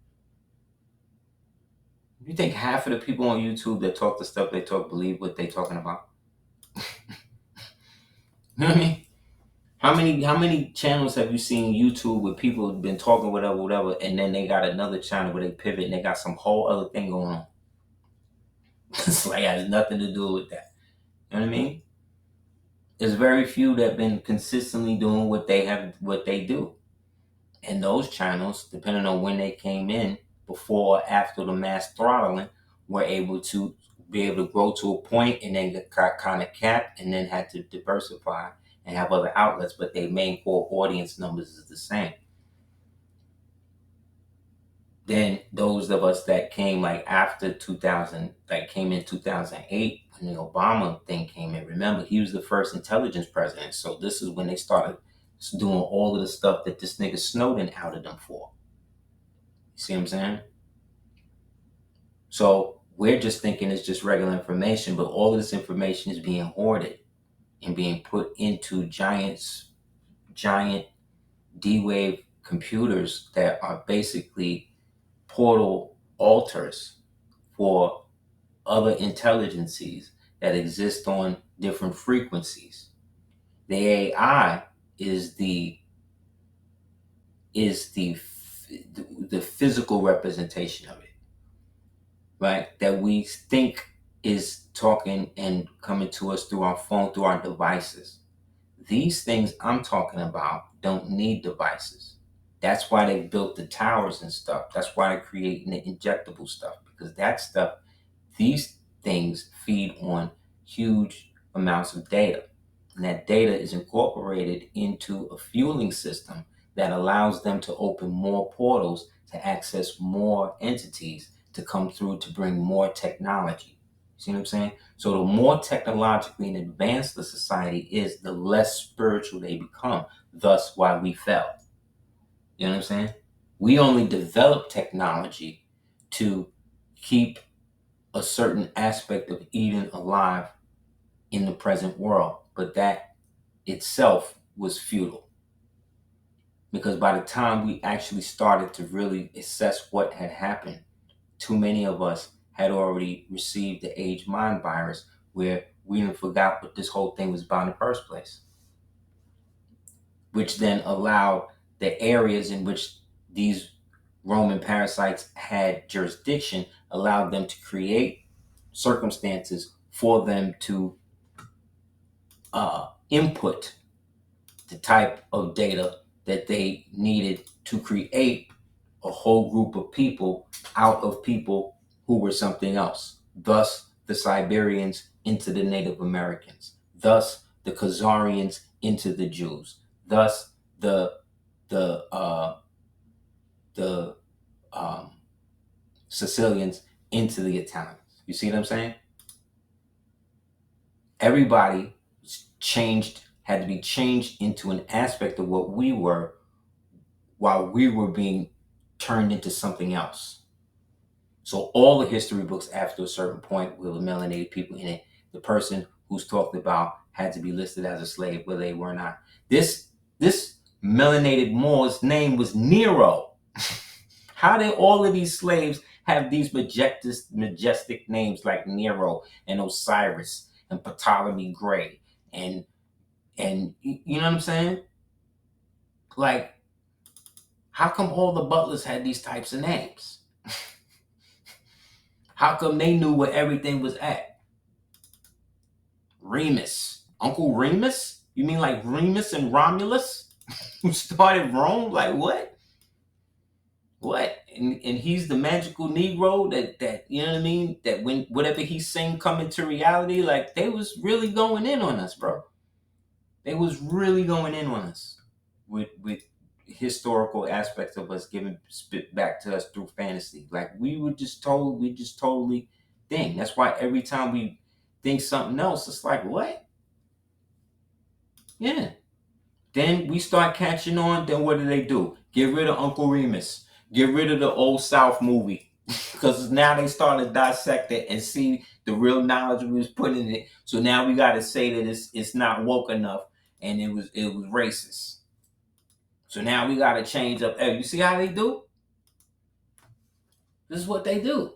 You think half of the people on YouTube that talk the stuff they talk believe what they talking about? You know what I mean? How many channels have you seen YouTube where people have been talking whatever, and then they got another channel where they pivot and they got some whole other thing going on? It's like it has nothing to do with that. You know what I mean? There's very few that have been consistently doing what they do. And those channels, depending on when they came in, before or after the mass throttling, were able to grow to a point and then got kind of capped and then had to diversify and have other outlets, but their main core audience numbers is the same. Then those of us that came like after 2000, like came in 2008 when the Obama thing came in, remember, he was the first intelligence president. So this is when they started doing all of the stuff that this nigga Snowden outed them for. You see what I'm saying? So we're just thinking it's just regular information, but all of this information is being hoarded and being put into giant D-Wave computers that are basically portal altars for other intelligencies that exist on different frequencies. The AI is the physical representation of it, right? That we think is talking and coming to us through our phone, through our devices. These things I'm talking about don't need devices. That's why they built the towers and stuff. That's why they're creating the injectable stuff, because that stuff, these things feed on huge amounts of data. And that data is incorporated into a fueling system that allows them to open more portals to access more entities to come through to bring more technology. See what I'm saying? So the more technologically advanced the society is, the less spiritual they become. Thus, why we fell. You know what I'm saying? We only develop technology to keep a certain aspect of Eden alive in the present world, but that itself was futile. Because by the time we actually started to really assess what had happened, too many of us had already received the age mind virus, where we didn't forgot what this whole thing was about in the first place, which then allowed the areas in which these Roman parasites had jurisdiction, allowed them to create circumstances for them to input the type of data that they needed to create a whole group of people out of people who were something else. Thus, the Siberians into the Native Americans. Thus, the Khazarians into the Jews. Thus, the Sicilians into the Italians. You see what I'm saying? Everybody had to be changed into an aspect of what we were, while we were being turned into something else. So all the history books after a certain point with the melanated people in it, the person who's talked about had to be listed as a slave, whether they were not. This melanated Moor's name was Nero. How did all of these slaves have these majestic names like Nero and Osiris and Ptolemy Gray and you know what I'm saying? Like, how come all the butlers had these types of names? How come they knew where everything was at? Remus, Uncle Remus? You mean like Remus and Romulus, who started Rome? Like what? What? And he's the magical Negro that you know what I mean? That when whatever he sing come into reality, like they was really going in on us, bro. They was really going in on us with historical aspects of us giving spit back to us through fantasy. Like we just totally think. That's why every time we think something else, it's like what? Yeah. Then we start catching on. Then what do? Get rid of Uncle Remus. Get rid of the old South movie. Because now they start to dissect it and see the real knowledge we was putting in it. So now we got to say that it's not woke enough and it was racist. So now we got to change up. Hey, you see how they do? This is what they do.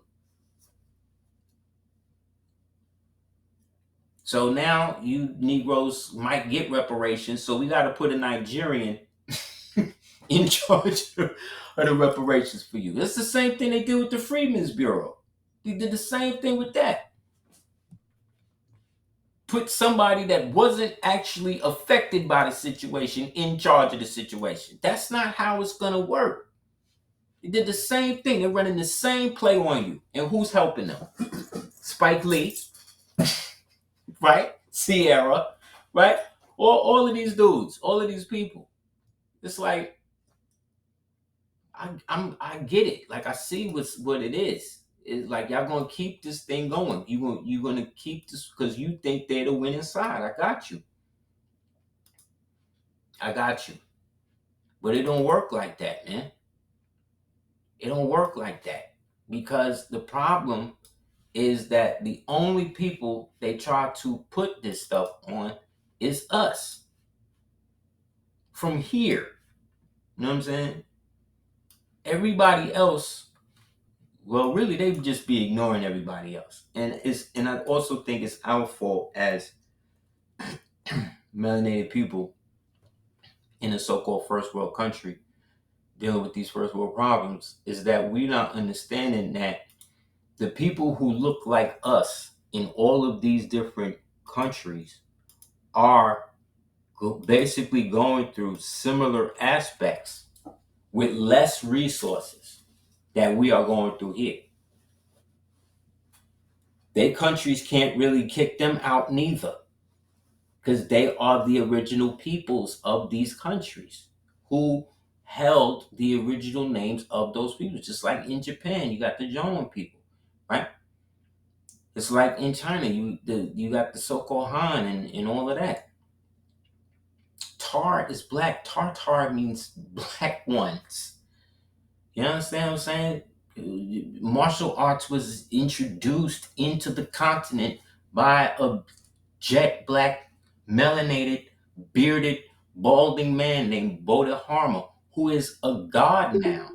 So now you Negroes might get reparations. So we got to put a Nigerian in charge of the reparations for you. It's the same thing they did with the Freedmen's Bureau. They did the same thing with that. Put somebody that wasn't actually affected by the situation in charge of the situation. That's not how it's going to work. They did the same thing. They're running the same play on you. And who's helping them? Spike Lee, right? Sierra, right? All of these dudes, all of these people. It's like, I get it. Like I see what it is. It's like y'all gonna keep this thing going. You're gonna keep this because you think they're the winning side. I got you. I got you. But it don't work like that, man. It don't work like that. Because the problem is that the only people they try to put this stuff on is us. From here. You know what I'm saying? Everybody else, well, really, they would just be ignoring everybody else, and I also think it's our fault as melanated people in a so-called first world country dealing with these first world problems is that we're not understanding that the people who look like us in all of these different countries are basically going through similar aspects with less resources that we are going through here. Their countries can't really kick them out neither because they are the original peoples of these countries who held the original names of those people. Just like in Japan, you got the Jomon people, right? It's like in China, you got the so-called Han and all of that. Tar is black. Tartar means black ones. You understand what I'm saying? Martial arts was introduced into the continent by a jet black, melanated, bearded, balding man named Bodhidharma, who is a god now.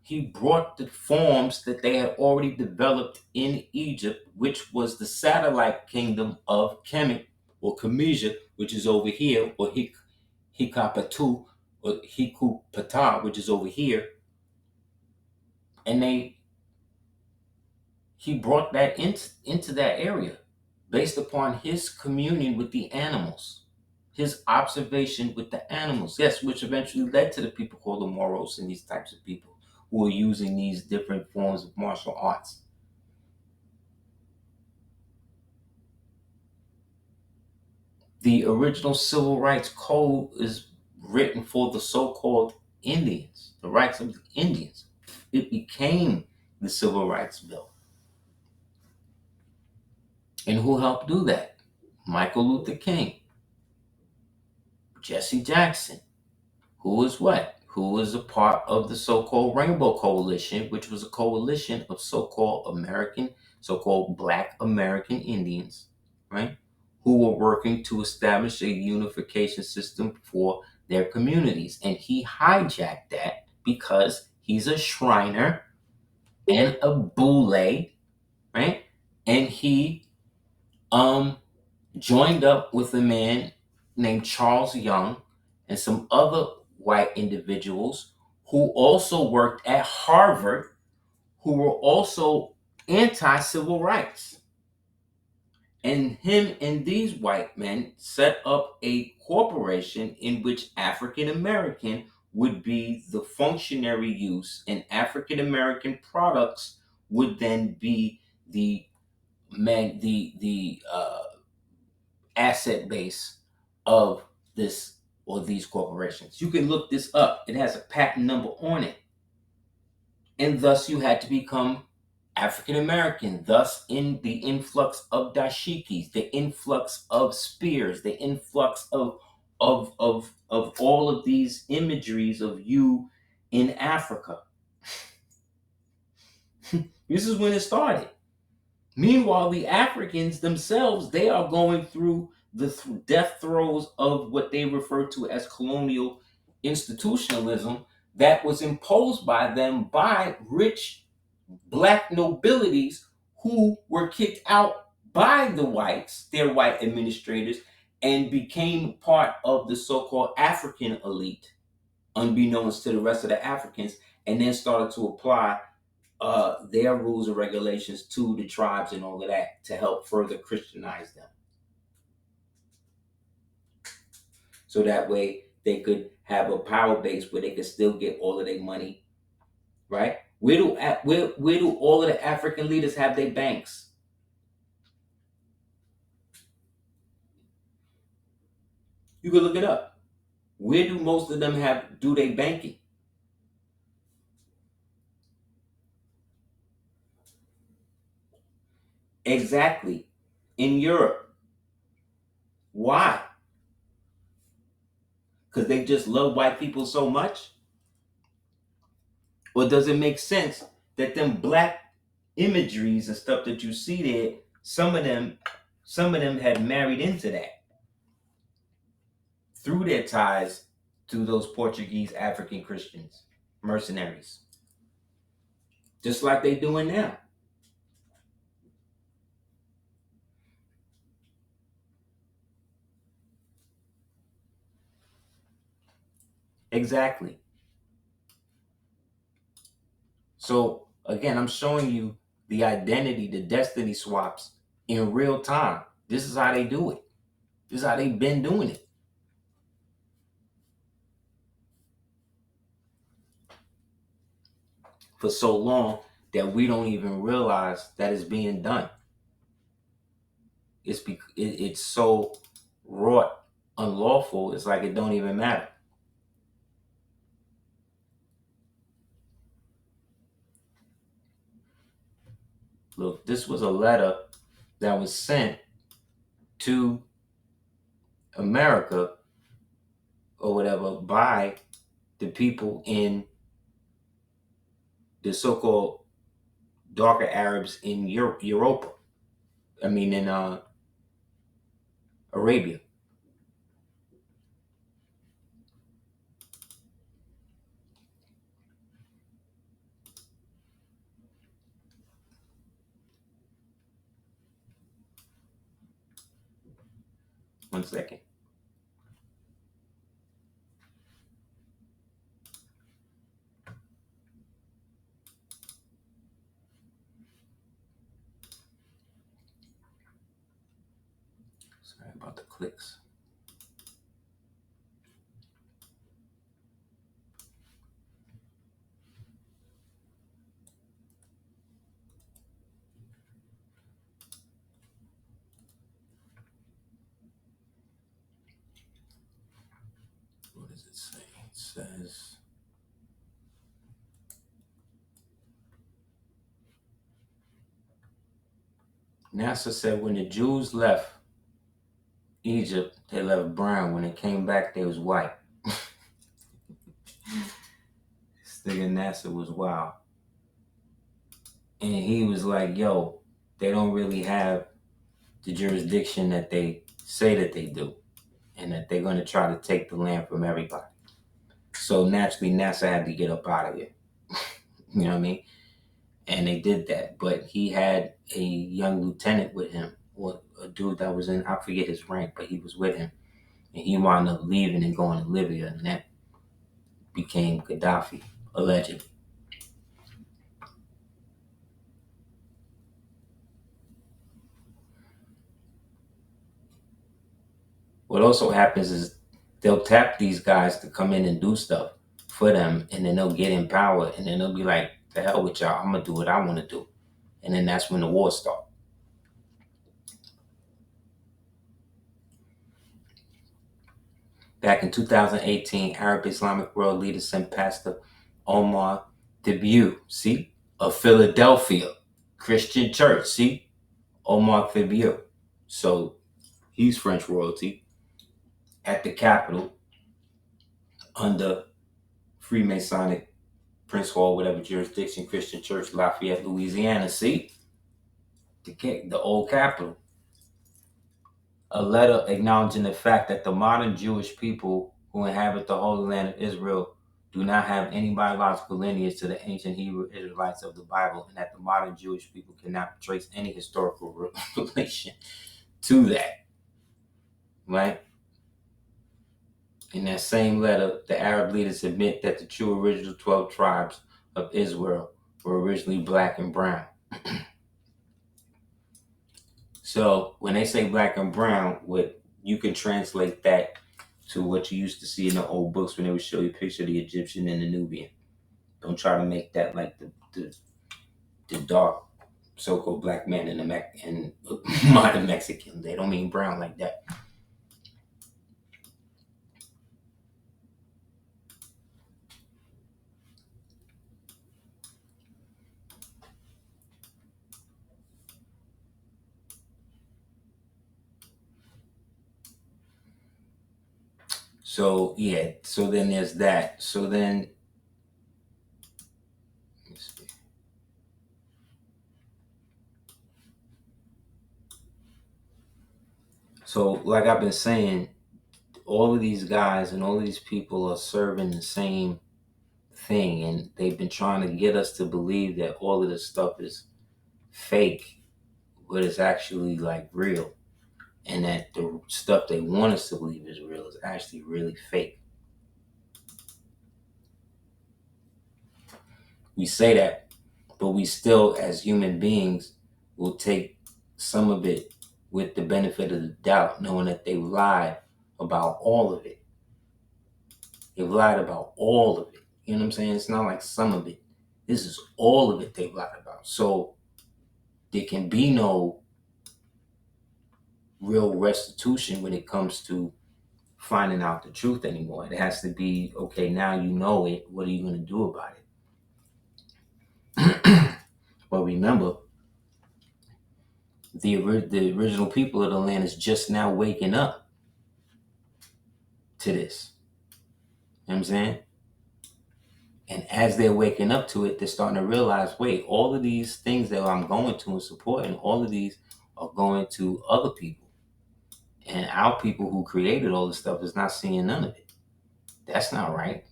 He brought the forms that they had already developed in Egypt, which was the satellite kingdom of Kemet or Kemija, which is over here, or Hikapatu or Hikupata, which is over here. And he brought that into that area based upon his communion with the animals, his observation with the animals. Yes, which eventually led to the people called the Moros and these types of people who are using these different forms of martial arts. The original Civil Rights Code is written for the so-called Indians, the rights of the Indians. It became the Civil Rights Bill. And who helped do that? Michael Luther King, Jesse Jackson, who was what? Who was a part of the so-called Rainbow Coalition, which was a coalition of so-called Black American Indians, right? Who were working to establish a unification system for their communities. And he hijacked that because he's a Shriner and a Boule, right? And he joined up with a man named Charles Young and some other white individuals who also worked at Harvard, who were also anti-civil rights. And him and these white men set up a corporation in which African American would be the functionary use, and African American products would then be the asset base of this or these corporations. You can look this up. It has a patent number on it. And thus you had to become African American. Thus, in the influx of dashikis, the influx of spears, the influx of all of these imageries of you in Africa. This is when it started. Meanwhile, the Africans themselves, they are going through the death throes of what they refer to as colonial institutionalism that was imposed by them by rich black nobilities who were kicked out by the whites, their white administrators, and became part of the so-called African elite, unbeknownst to the rest of the Africans, and then started to apply their rules and regulations to the tribes and all of that to help further Christianize them. So that way they could have a power base where they could still get all of their money, right? Where do all of the African leaders have their banks? You can look it up. Where do most of them do their banking? Exactly. In Europe. Why? Because they just love white people so much? Or does it make sense that them black imageries and stuff that you see there, some of them had married into that through their ties to those Portuguese African Christians, mercenaries, just like they doing now. Exactly. So again, I'm showing you the identity, the destiny swaps in real time. This is how they do it. This is how they've been doing it for so long that we don't even realize that it's being done. It's so wrought unlawful. It's like it don't even matter. Look, this was a letter that was sent to America or whatever by the people in the so-called darker Arabs in Europa. I mean, in Arabia. One second. Sorry about the clicks. What does it say? It says, NASA said when the Jews left Egypt, they left brown. When they came back, they was white. This nigga NASA was wild. And he was like, yo, they don't really have the jurisdiction that they say that they do. And that they're going to try to take the land from everybody. So naturally, NASA had to get up out of here. You know what I mean? And they did that. But he had a young lieutenant with him, or a dude that was in, I forget his rank, but he was with him. And he wound up leaving and going to Libya, and that became Gaddafi, allegedly. What also happens is they'll tap these guys to come in and do stuff for them, and then they'll get in power, and then they'll be like, "To hell with y'all! I'm gonna do what I want to do," and then that's when the war starts. Back in 2018, Arab Islamic world leader sent Pastor Omar Thibodeau, see, of Philadelphia Christian Church, see, Omar Thibodeau. So he's French royalty at the Capitol under Freemasonic Prince Hall, whatever jurisdiction, Christian Church, Lafayette, Louisiana. See, the old Capitol. A letter acknowledging the fact that the modern Jewish people who inhabit the Holy Land of Israel do not have any biological lineage to the ancient Hebrew Israelites of the Bible, and that the modern Jewish people cannot trace any historical relation to that. Right? In that same letter, the Arab leaders admit that the true original 12 tribes of Israel were originally black and brown. So when they say black and brown, what you can translate that to what you used to see in the old books when they would show you a picture of the Egyptian and the Nubian. Don't try to make that like the dark so-called black man and and modern Mexican. They don't mean brown like that. So yeah, so then there's that. So then let's see. So like I've been saying, all of these guys and all of these people are serving the same thing, and they've been trying to get us to believe that all of this stuff is fake, but it's actually like real, and that the stuff they want us to believe is real is actually really fake. We say that, but we still, as human beings, will take some of it with the benefit of the doubt, knowing that they lied about all of it. They've lied about all of it. You know what I'm saying? It's not like some of it. This is all of it they've lied about. So there can be no real restitution when it comes to finding out the truth anymore. It has to be, okay, now you know it. What are you going to do about it? But remember, the original people of the land is just now waking up to this. You know what I'm saying? And as they're waking up to it, they're starting to realize, wait, all of these things that I'm going to and supporting, all of these are going to other people. And our people who created all this stuff is not seeing none of it. That's not right.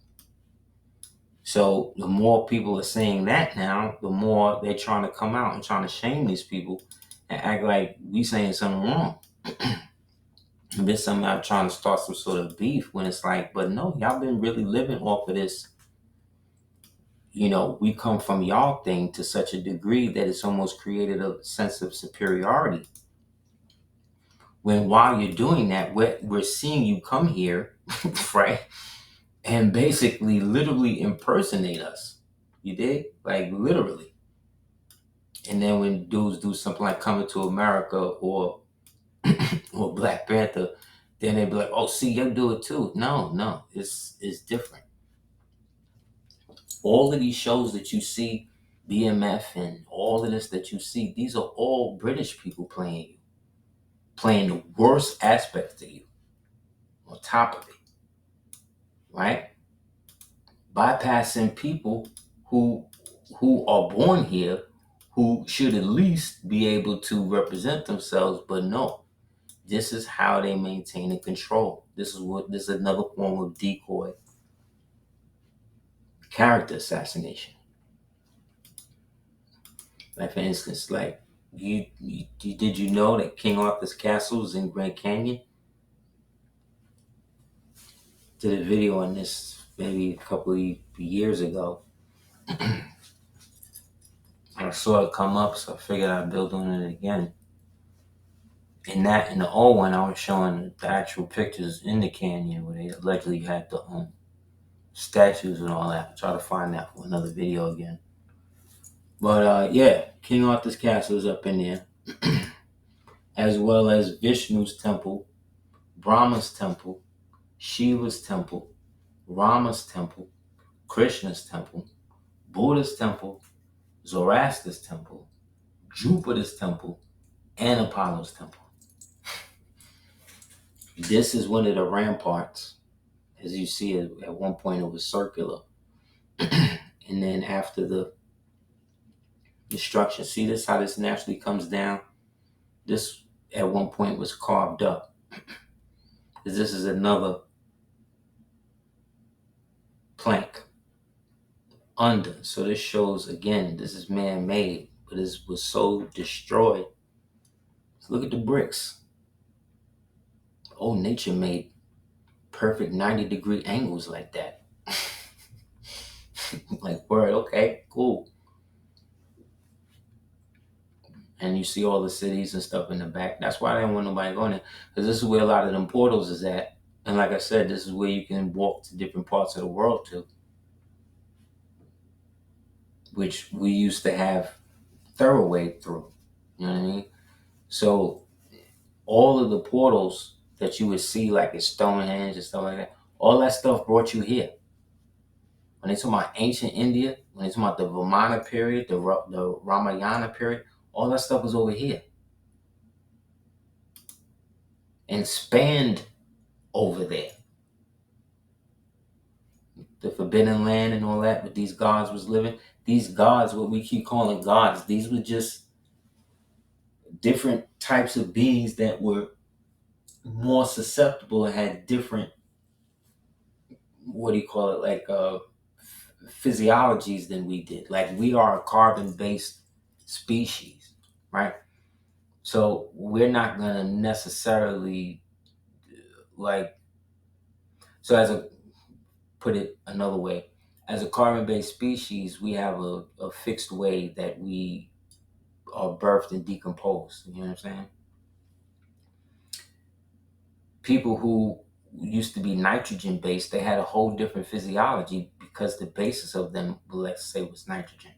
So the more people are saying that now, the more they're trying to come out and trying to shame these people and act like we saying something wrong. And then somehow trying to start some sort of beef when it's like, but no, y'all been really living off of this. You know, we come from y'all thing to such a degree that it's almost created a sense of superiority. When while you're doing that, we're seeing you come here, right? And basically literally impersonate us. You dig? Like literally. And then when dudes do something like Coming to America or or Black Panther, then they be like, oh, see, you do it too. No, it's different. All of these shows that you see, BMF and all of this that you see, these are all British people playing you, playing the worst aspects of you on top of it, right? Bypassing people who are born here, who should at least be able to represent themselves, but no. This is how they maintain and control. This is another form of decoy character assassination. Like for instance, like did you know that King Arthur's castle is in Grand Canyon? Did a video on this maybe a couple of years ago. I saw it come up, so I figured I'd build on it again. In that, in the old one, I was showing the actual pictures in the canyon where they allegedly had the statues and all that. I'll try to find that for another video again. But yeah, King Arthur's castle is up in there, as well as Vishnu's temple, Brahma's temple, Shiva's temple, Rama's temple, Krishna's temple, Buddha's temple, Zoroaster's temple, Jupiter's temple, and Apollo's temple. This is one of the ramparts. As you see, at one point it was circular. And then after the destruction, see this, how this naturally comes down? This at one point was carved up. Because this is another plank under. So this shows, again, this is man-made, but it was so destroyed. So look at the bricks. Old nature made perfect 90-degree angles like that. Like, word, okay, cool. And you see all the cities and stuff in the back. That's why I didn't want nobody going there, because this is where a lot of them portals is at. And like I said, this is where you can walk to different parts of the world to, which we used to have thoroughway through. You know what I mean? So all of the portals that you would see, like at Stonehenge and stuff like that, all that stuff brought you here. When they talk about ancient India, when they talk about the Vamana period, the Ramayana period, all that stuff was over here and spanned over there. The Forbidden Land and all that, where these gods was living. These gods, what we keep calling gods, these were just different types of beings that were more susceptible and had different, what do you call it, like physiologies than we did. Like, we are a carbon-based species, right? So we're not going to necessarily, like, so as a, put it another way, as a carbon-based species, we have a fixed way that we are birthed and decomposed. You know what I'm saying? People who used to be nitrogen-based, they had a whole different physiology because the basis of them, let's say, was nitrogen,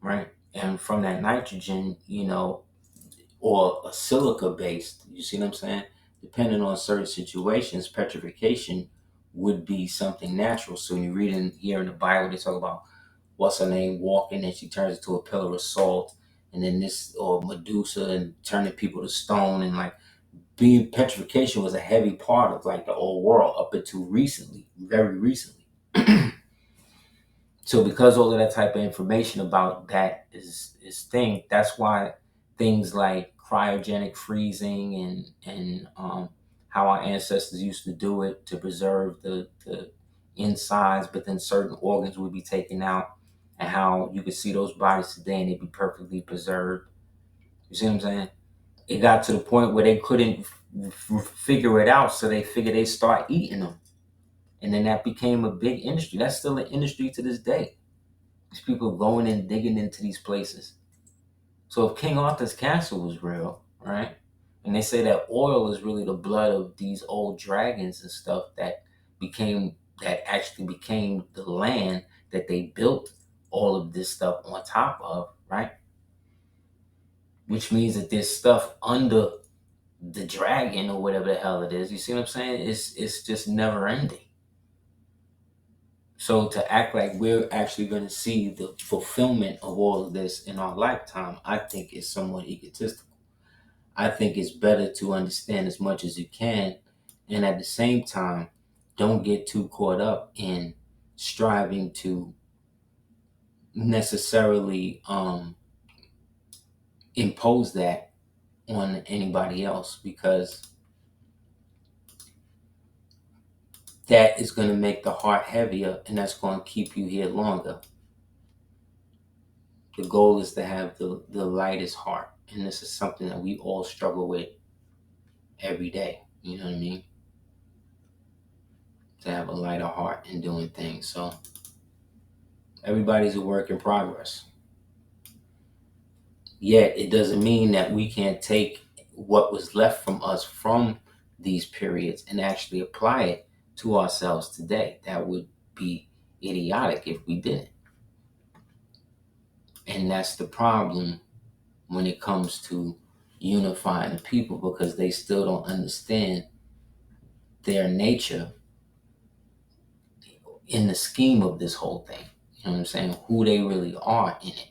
right? And from that nitrogen, you know, or a silica-based, you see what I'm saying? Depending on certain situations, petrification would be something natural. So when you read in here in the Bible, they talk about what's her name walking and she turns into a pillar of salt, and then this, or Medusa, and turning people to stone, and like being petrification was a heavy part of like the old world up until recently, very recently. So because all of that type of information about that is thing, that's why things like cryogenic freezing and how our ancestors used to do it to preserve the insides, but then certain organs would be taken out, and how you could see those bodies today and they'd be perfectly preserved. You see what I'm saying? It got to the point where they couldn't figure it out, so they figured they'd start eating them. And then that became a big industry. That's still an industry to this day. These people going and digging into these places. So if King Arthur's castle was real, right? And they say that oil is really the blood of these old dragons and stuff that actually became the land that they built all of this stuff on top of, right? Which means that there's stuff under the dragon or whatever the hell it is. You see what I'm saying? It's just never ending. So to act like we're actually going to see the fulfillment of all of this in our lifetime, I think is somewhat egotistical. I think it's better to understand as much as you can, and at the same time, don't get too caught up in striving to necessarily impose that on anybody else, because that is going to make the heart heavier, and that's going to keep you here longer. The goal is to have the lightest heart, and this is something that we all struggle with every day. You know what I mean? To have a lighter heart in doing things. So everybody's a work in progress. Yet it doesn't mean that we can't take what was left from us from these periods and actually apply it to ourselves today. That would be idiotic if we didn't. And that's the problem when it comes to unifying the people, because they still don't understand their nature in the scheme of this whole thing. You know what I'm saying? Who they really are in it.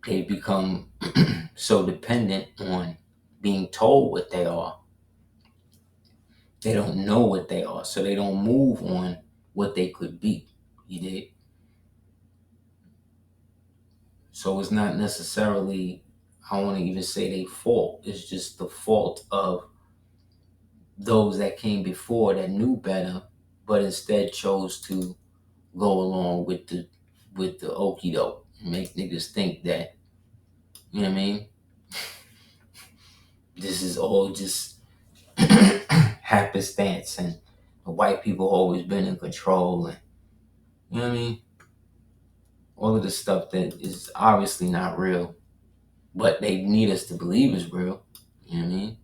They become so dependent on being told what they are. They don't know what they are, so they don't move on what they could be. You did? So it's not necessarily, I want to even say they fault. It's just the fault of those that came before that knew better, but instead chose to go along with the okie doke and make niggas think that, you know what I mean? This is all just happenstance, and the white people always been in control, and you know what I mean? All of this stuff that is obviously not real, but they need us to believe is real. You know what I mean?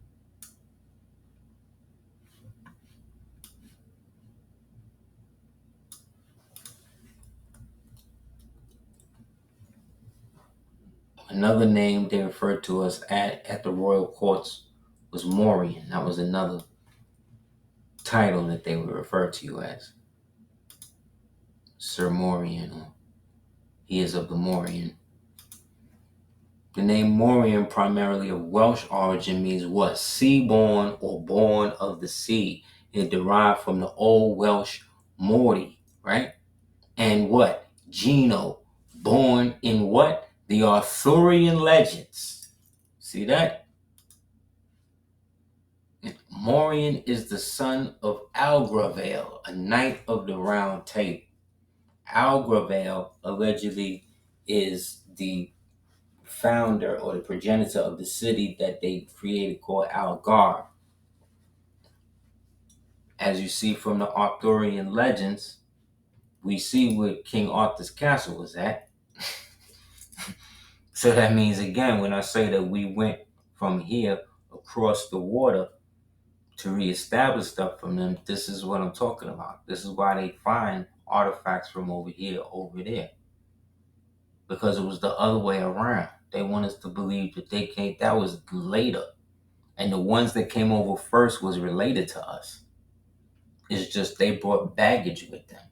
Another name they referred to us at the royal courts was Mauryan. That was another title that they would refer to you as. Sir Mauryan, or he is of the Mauryan. The name Mauryan, primarily of Welsh origin, means what? Sea-born or born of the sea. It derived from the Old Welsh Morty, right? And what? Geno, born in what? The Arthurian legends. See that? Mauryan is the son of Algravale, a knight of the Round Table. Algravale allegedly is the founder or the progenitor of the city that they created called Algar. As you see from the Arthurian legends, we see where King Arthur's castle was at. So that means, again, when I say that we went from here across the water to reestablish stuff from them, this is what I'm talking about. This is why they find artifacts from over here, over there. Because it was the other way around. They want us to believe that they came, that was later. And the ones that came over first was related to us. It's just they brought baggage with them.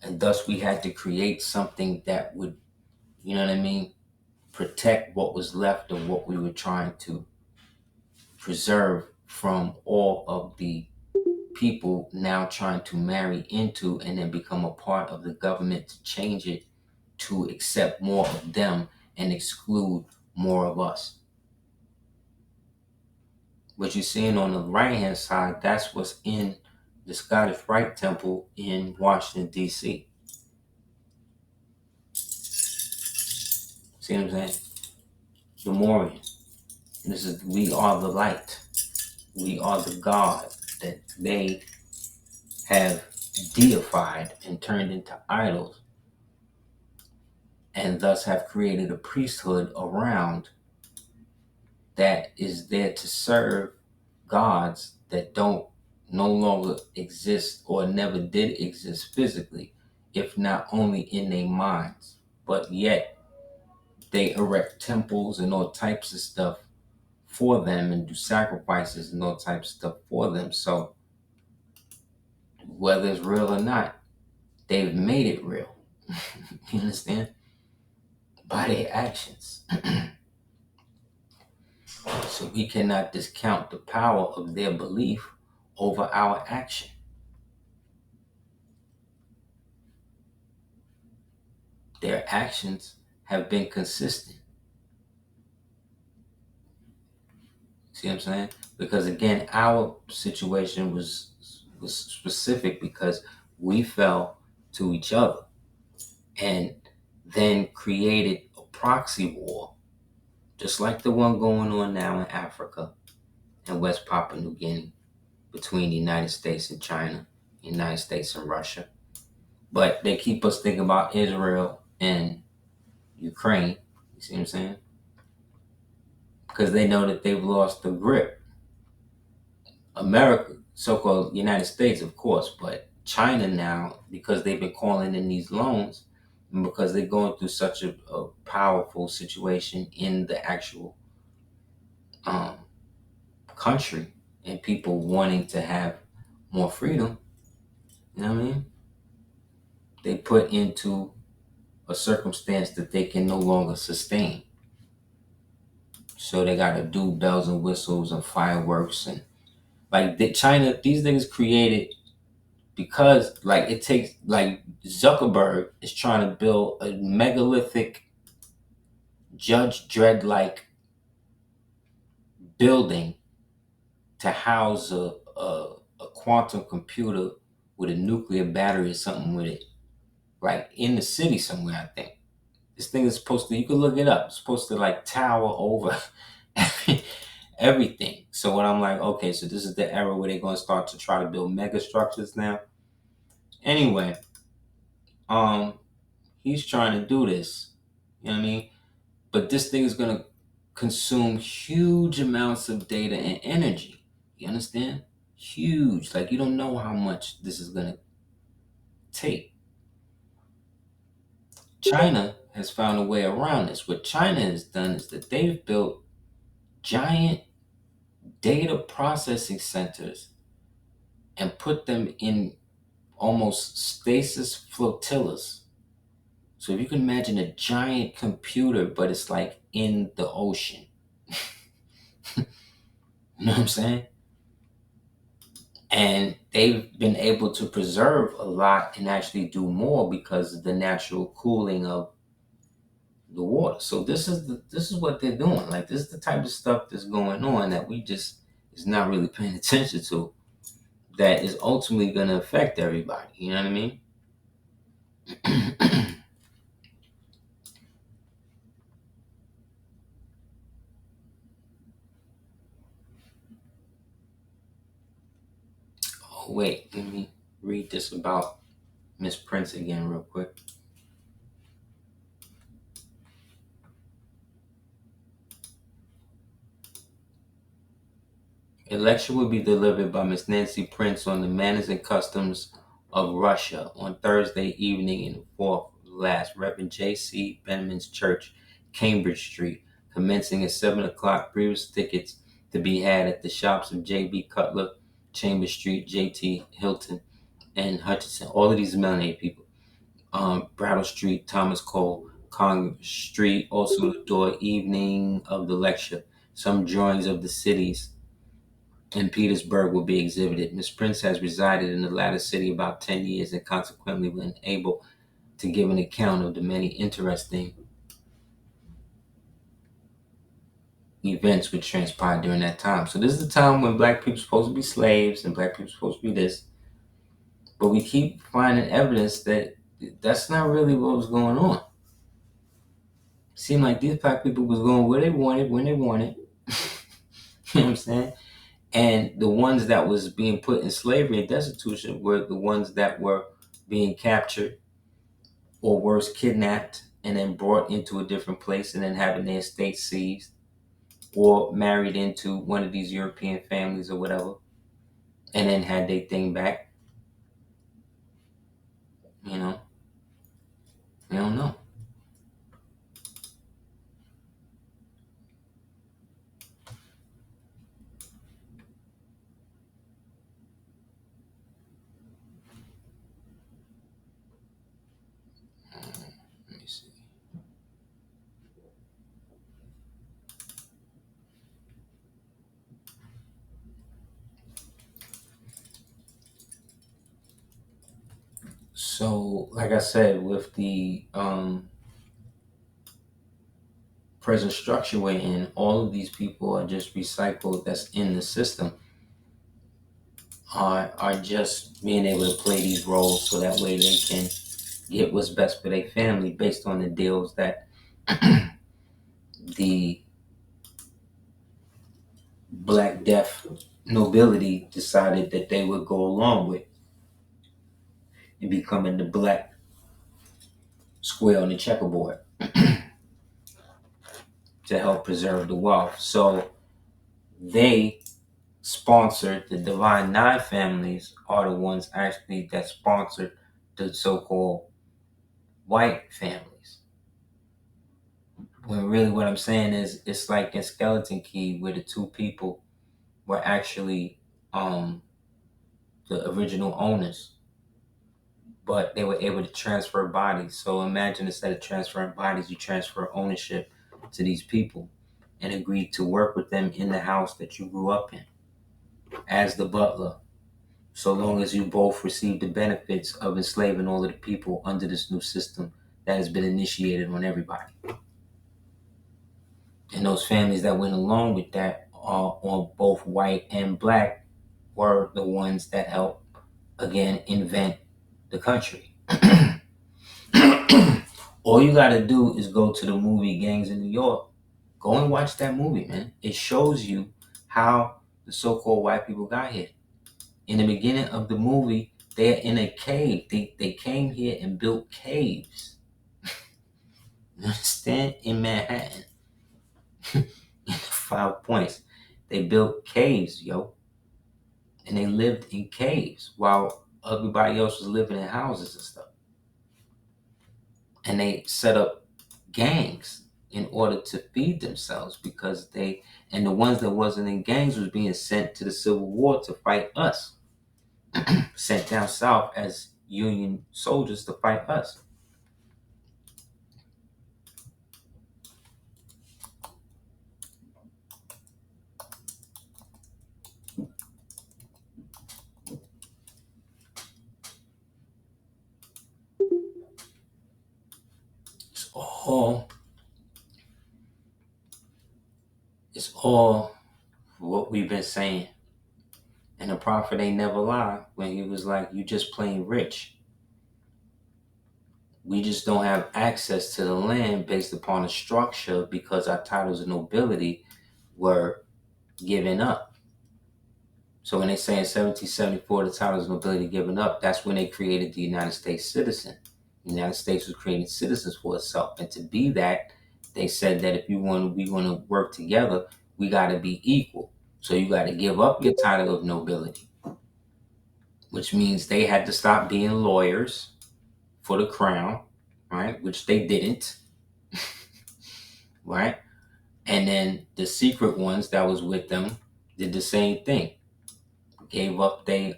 And thus we had to create something that would, you know what I mean, protect what was left of what we were trying to preserve from all of the people now trying to marry into and then become a part of the government to change it to accept more of them and exclude more of us. What you're seeing on the right hand side, that's what's in the Scottish Rite Temple in Washington, D.C. See what I'm saying? The Moorian. This is, we are the light. We are the God that they have deified and turned into idols, and thus have created a priesthood around that is there to serve gods that don't no longer exist or never did exist physically, if not only in their minds, but yet they erect temples and all types of stuff for them and do sacrifices and all types of stuff for them. So whether it's real or not, they've made it real. You understand? By their actions. So we cannot discount the power of their belief over our action. Their actions have been consistent. See what I'm saying? Because again, our situation was specific because we fell to each other and then created a proxy war, just like the one going on now in Africa and West Papua New Guinea between the United States and China, United States and Russia. But they keep us thinking about Israel and Ukraine. You see what I'm saying? because they know that they've lost the grip. America, so-called United States, of course, but China now, because they've been calling in these loans, and because they're going through such a powerful situation in the actual um, country, and people wanting to have more freedom, you know what I mean? They put into a circumstance that they can no longer sustain. So they got to do bells and whistles and fireworks and like China. These niggas created because like it takes like Zuckerberg is trying to build a megalithic Judge Dredd like building to house a quantum computer with a nuclear battery or something with it, like in the city somewhere. I think this thing is supposed to. You can look it up. It's supposed to like tower over everything. So when I'm like, okay, so this is the era where they're going to start to try to build mega structures now. Anyway, um, he's trying to do this. You know what I mean? But this thing is going to consume huge amounts of data and energy. You understand? Huge. Like you don't know how much this is going to take. China has found a way around this. What China has done is that they've built giant data processing centers and put them in almost stasis flotillas. So if you can imagine a giant computer, but it's like in the ocean. You know what I'm saying? And they've been able to preserve a lot and actually do more because of the natural cooling of the water. So this is what they're doing. Like this is the type of stuff that's going on that we just is not really paying attention to. That is ultimately going to affect everybody. You know what I mean? Oh wait, let me read this about Miss Prince again real quick. A lecture will be delivered by Miss Nancy Prince on the manners and customs of Russia on Thursday evening in the fourth last Reverend J.C. Benjamin's Church, Cambridge Street, commencing at 7 o'clock. Previous tickets to be had at the shops of J.B. Cutler, Chambers Street, J.T. Hilton, and Hutchinson. All of these melanated people. Brattle Street, Thomas Cole, Congress Street, also the door evening of the lecture. Some drawings of the cities in Petersburg will be exhibited. Miss Prince has resided in the latter city about 10 years and consequently been able to give an account of the many interesting events which transpired during that time. So this is the time when black people are supposed to be slaves and black people are supposed to be this. But we keep finding evidence that that's not really what was going on. It seemed like these black people was going where they wanted, when they wanted. You know what I'm saying? And the ones that was being put in slavery and destitution were the ones that were being captured or worse, kidnapped and then brought into a different place and then having their estate seized or married into one of these European families or whatever and then had their thing back. You know, I don't know. Let me see. So, like I said, with the present structure we're in, all of these people are just recycled that's in the system are just being able to play these roles so that way they can get what's best for their family based on the deals that the Black Death nobility decided that they would go along with and becoming the black square on the checkerboard. to help preserve the wealth. So they sponsored the Divine Nine families are the ones actually that sponsored the so-called white families. When really what I'm saying is it's like a Skeleton Key where the two people were actually the original owners, but they were able to transfer bodies. So imagine instead of transferring bodies, you transfer ownership to these people and agree to work with them in the house that you grew up in as the butler, so long as you both receive the benefits of enslaving all of the people under this new system that has been initiated on everybody. And those families that went along with that, on both white and black, were the ones that helped, again, invent the country. All you got to do is go to the movie Gangs in New York. Go and watch that movie, man. It shows you how the so-called white people got here. In the beginning of the movie, they're in a cave. They came here and built caves. You understand? In Manhattan. In the 5 Points. They built caves, yo. And they lived in caves while everybody else was living in houses and stuff. And they set up gangs in order to feed themselves because the ones that wasn't in gangs was being sent to the Civil War to fight us. Sent down south as Union soldiers to fight us. It's all what we've been saying. And the prophet ain't never lied when he was like, you just plain rich. We just don't have access to the land based upon a structure because our titles of nobility were given up. So when they say in 1774 the titles of nobility given up, that's when they created the United States citizen. The United States was creating citizens for itself. And to be that, they said that if we want to work together, we got to be equal. So you got to give up your title of nobility, which means they had to stop being lawyers for the crown, right? Which they didn't, right? And then the secret ones that was with them did the same thing, gave up their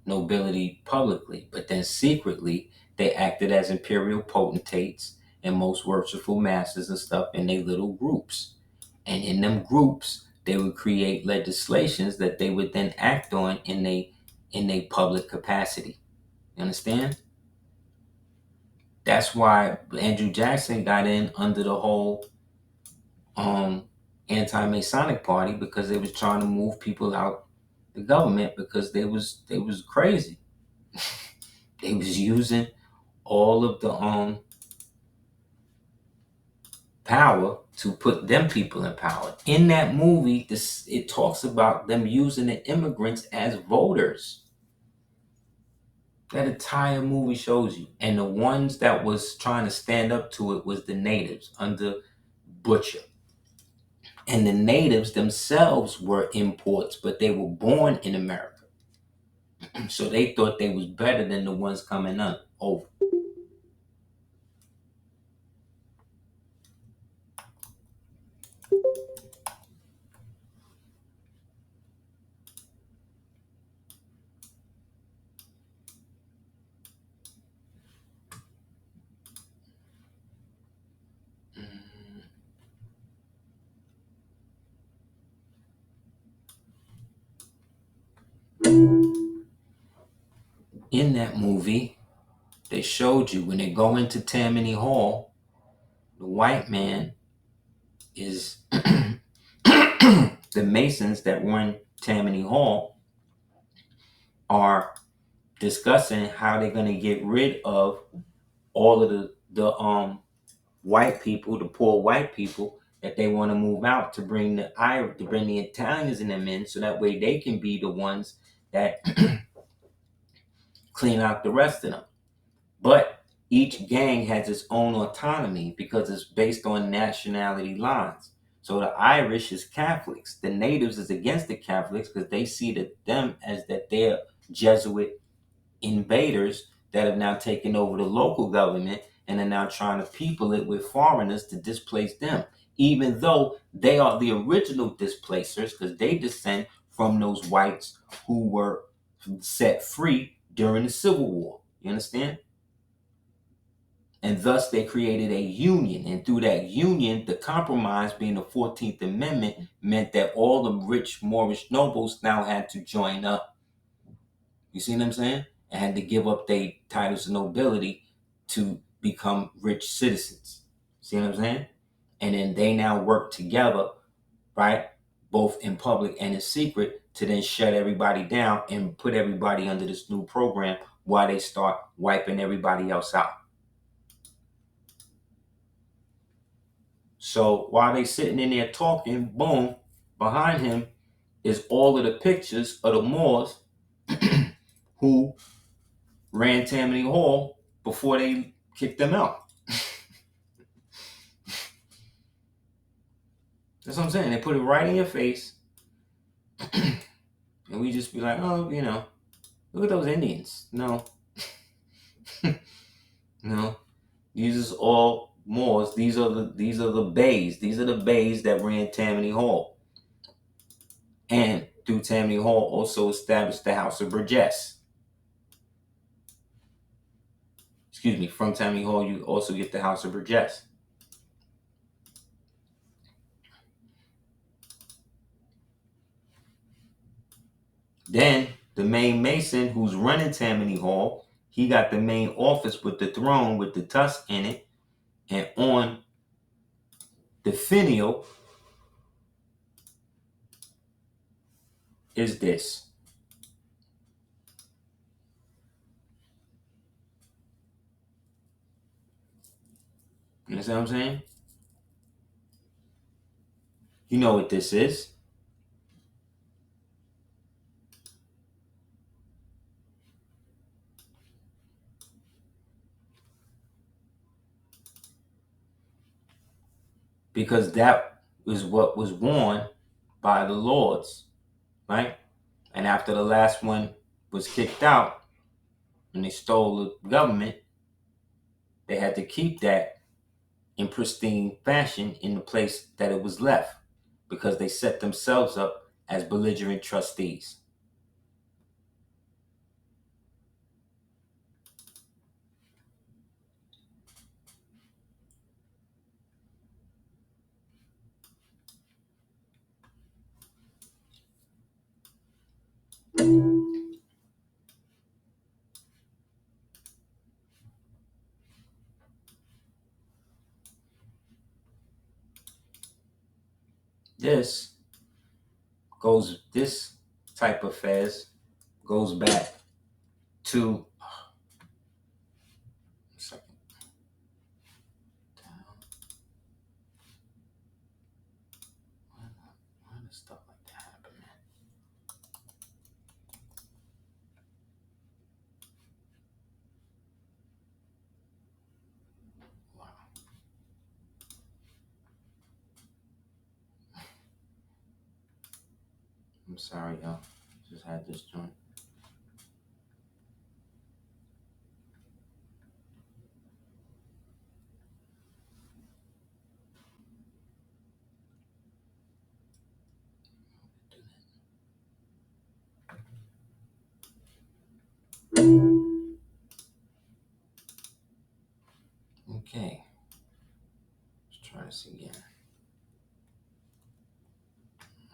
nobility publicly, but then secretly they acted as imperial potentates and most worshipful masters and stuff in their little groups. And in them groups, they would create legislations that they would then act on in a public capacity. You understand? That's why Andrew Jackson got in under the whole anti-Masonic party, because they was trying to move people out the government because they was crazy. They was using all of the power to put them people in power. In that movie, it talks about them using the immigrants as voters. That entire movie shows you. And the ones that was trying to stand up to it was the natives under Butcher. And the natives themselves were imports, but they were born in America. So they thought they was better than the ones coming up over. In that movie, they showed you when they go into Tammany Hall, the white man is the Masons that run Tammany Hall are discussing how they're going to get rid of all of the white people, the poor white people that they want to move out to bring the Italians and them in, so that way they can be the ones that clean out the rest of them. But each gang has its own autonomy because it's based on nationality lines. So the Irish is Catholics. The natives is against the Catholics because they see them as that they're Jesuit invaders that have now taken over the local government and are now trying to people it with foreigners to displace them, even though they are the original displacers because they descend from those whites who were set free during the Civil War. You understand? And thus they created a union. And through that union, the compromise being the 14th Amendment meant that all the rich Moorish nobles now had to join up. You see what I'm saying? And had to give up their titles of nobility to become rich citizens. See what I'm saying? And then they now work together, right? Both in public and in secret to then shut everybody down and put everybody under this new program while they start wiping everybody else out. So while they sitting in there talking, boom, behind him is all of the pictures of the Moors who ran Tammany Hall before they kicked them out. That's what I'm saying. They put it right in your face. And we just be like, oh, look at those Indians. No. No. These is all Moors. These are the Beys. These are the Beys that ran Tammany Hall. And through Tammany Hall also established the House of Burgess. Excuse me, from Tammany Hall you also get the House of Burgess. Then the main Mason who's running Tammany Hall, he got the main office with the throne with the tusk in it. And on the finial is this. You understand what I'm saying? You know what this is. Because that was what was worn by the lords, right? And after the last one was kicked out and they stole the government, they had to keep that in pristine fashion in the place that it was left because they set themselves up as belligerent trustees. This type of fez goes back to why does stuff like that happen, man? Wow. I'm sorry, y'all. Just had this joint. Okay. Let's try this again.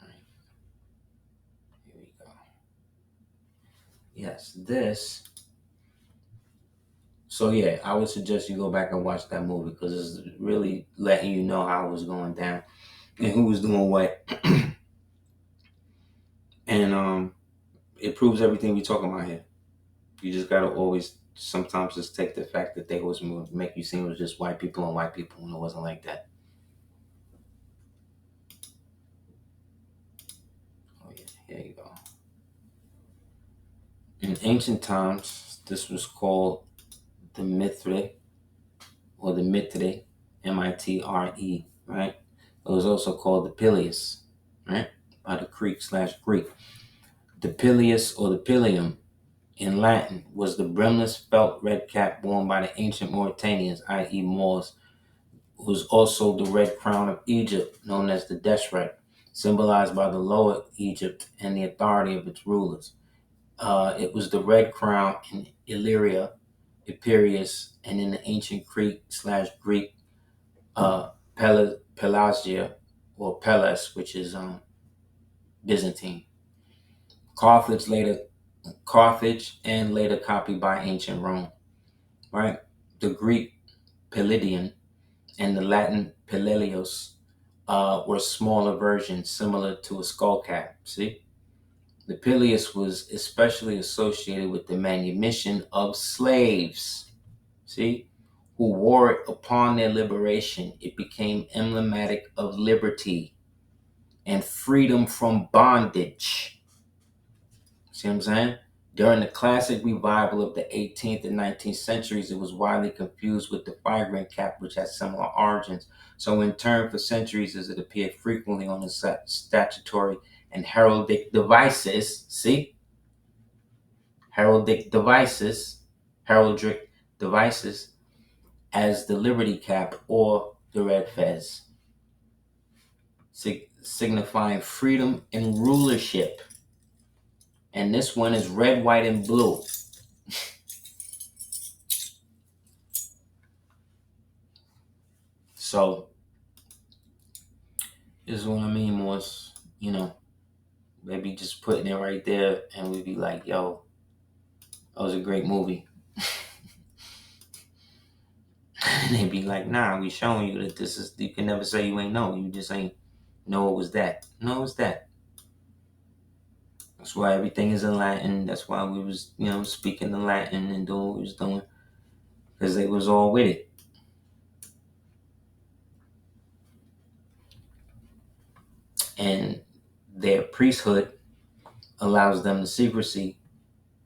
All right. Here we go. Yes, this. So yeah, I would suggest you go back and watch that movie because it's really letting you know how it was going down and who was doing what. And it proves everything we're talking about here. You just gotta always sometimes just take the fact that they always make you seem it was just white people and white people when it wasn't like that. Oh yeah, here you go. In ancient times, this was called the Mithre or the Mitre, Mitre, right? It was also called the Pileus, right? By the Greek/Greek. The Pileus or the Pilium in Latin was the brimless felt red cap worn by the ancient Mauritanians, i.e. Moors. It was also the red crown of Egypt, known as the Deshret, symbolized by the Lower Egypt and the authority of its rulers. It was the red crown in Illyria, Epirus, and in the ancient Greek/Greek Pelagia or Peles, which is Byzantine. Carthage and later copied by ancient Rome. Right, the Greek Palladian and the Latin Pallelios were smaller versions similar to a skull cap. See, the Pileus was especially associated with the manumission of slaves. See, who wore it upon their liberation. It became emblematic of liberty and freedom from bondage. See what I'm saying? During the classic revival of the 18th and 19th centuries, it was widely confused with the firegreen cap, which has similar origins. So, in turn, for centuries, as it appeared frequently on the statutory and heraldic devices, see? Heraldic devices, as the Liberty Cap or the Red Fez, signifying freedom and rulership. And this one is red, white, and blue. So, this is what I mean was, maybe just putting it right there and we'd be like, yo, that was a great movie. And they'd be like, nah, we showing you that this is, you can never say you ain't know. You just ain't know it was that. No, it was that. That's why everything is in Latin. That's why we was, speaking in Latin and doing what we was doing. Because they was all with it. And their priesthood allows them the secrecy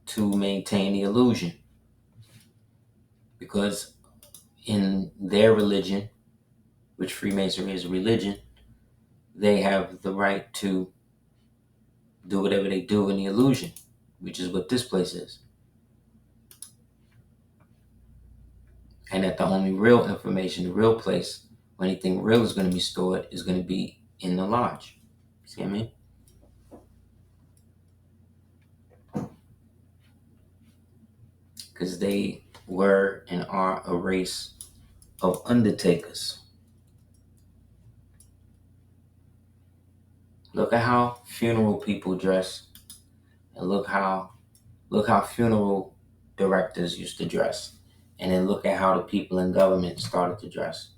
to maintain the illusion. Because in their religion, which Freemasonry is a religion, they have the right to do whatever they do in the illusion, which is what this place is. And that the only real information, the real place where anything real is going to be stored is going to be in the lodge. See what I mean? Because they were and are a race of undertakers. Look at how funeral people dress, and look how funeral directors used to dress, and then look at how the people in government started to dress,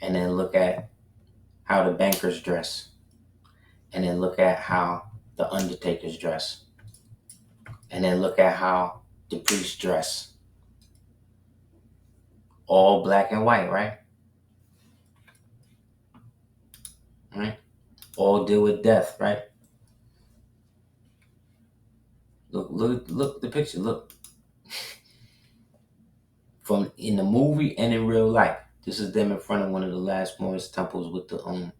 and then look at how the bankers dress, and then look at how the undertakers dress, and then look at how the priests dress. All black and white, right? Right? All deal with death, right? Look at the picture. Look. From in the movie and in real life. This is them in front of one of the last Moorish temples with the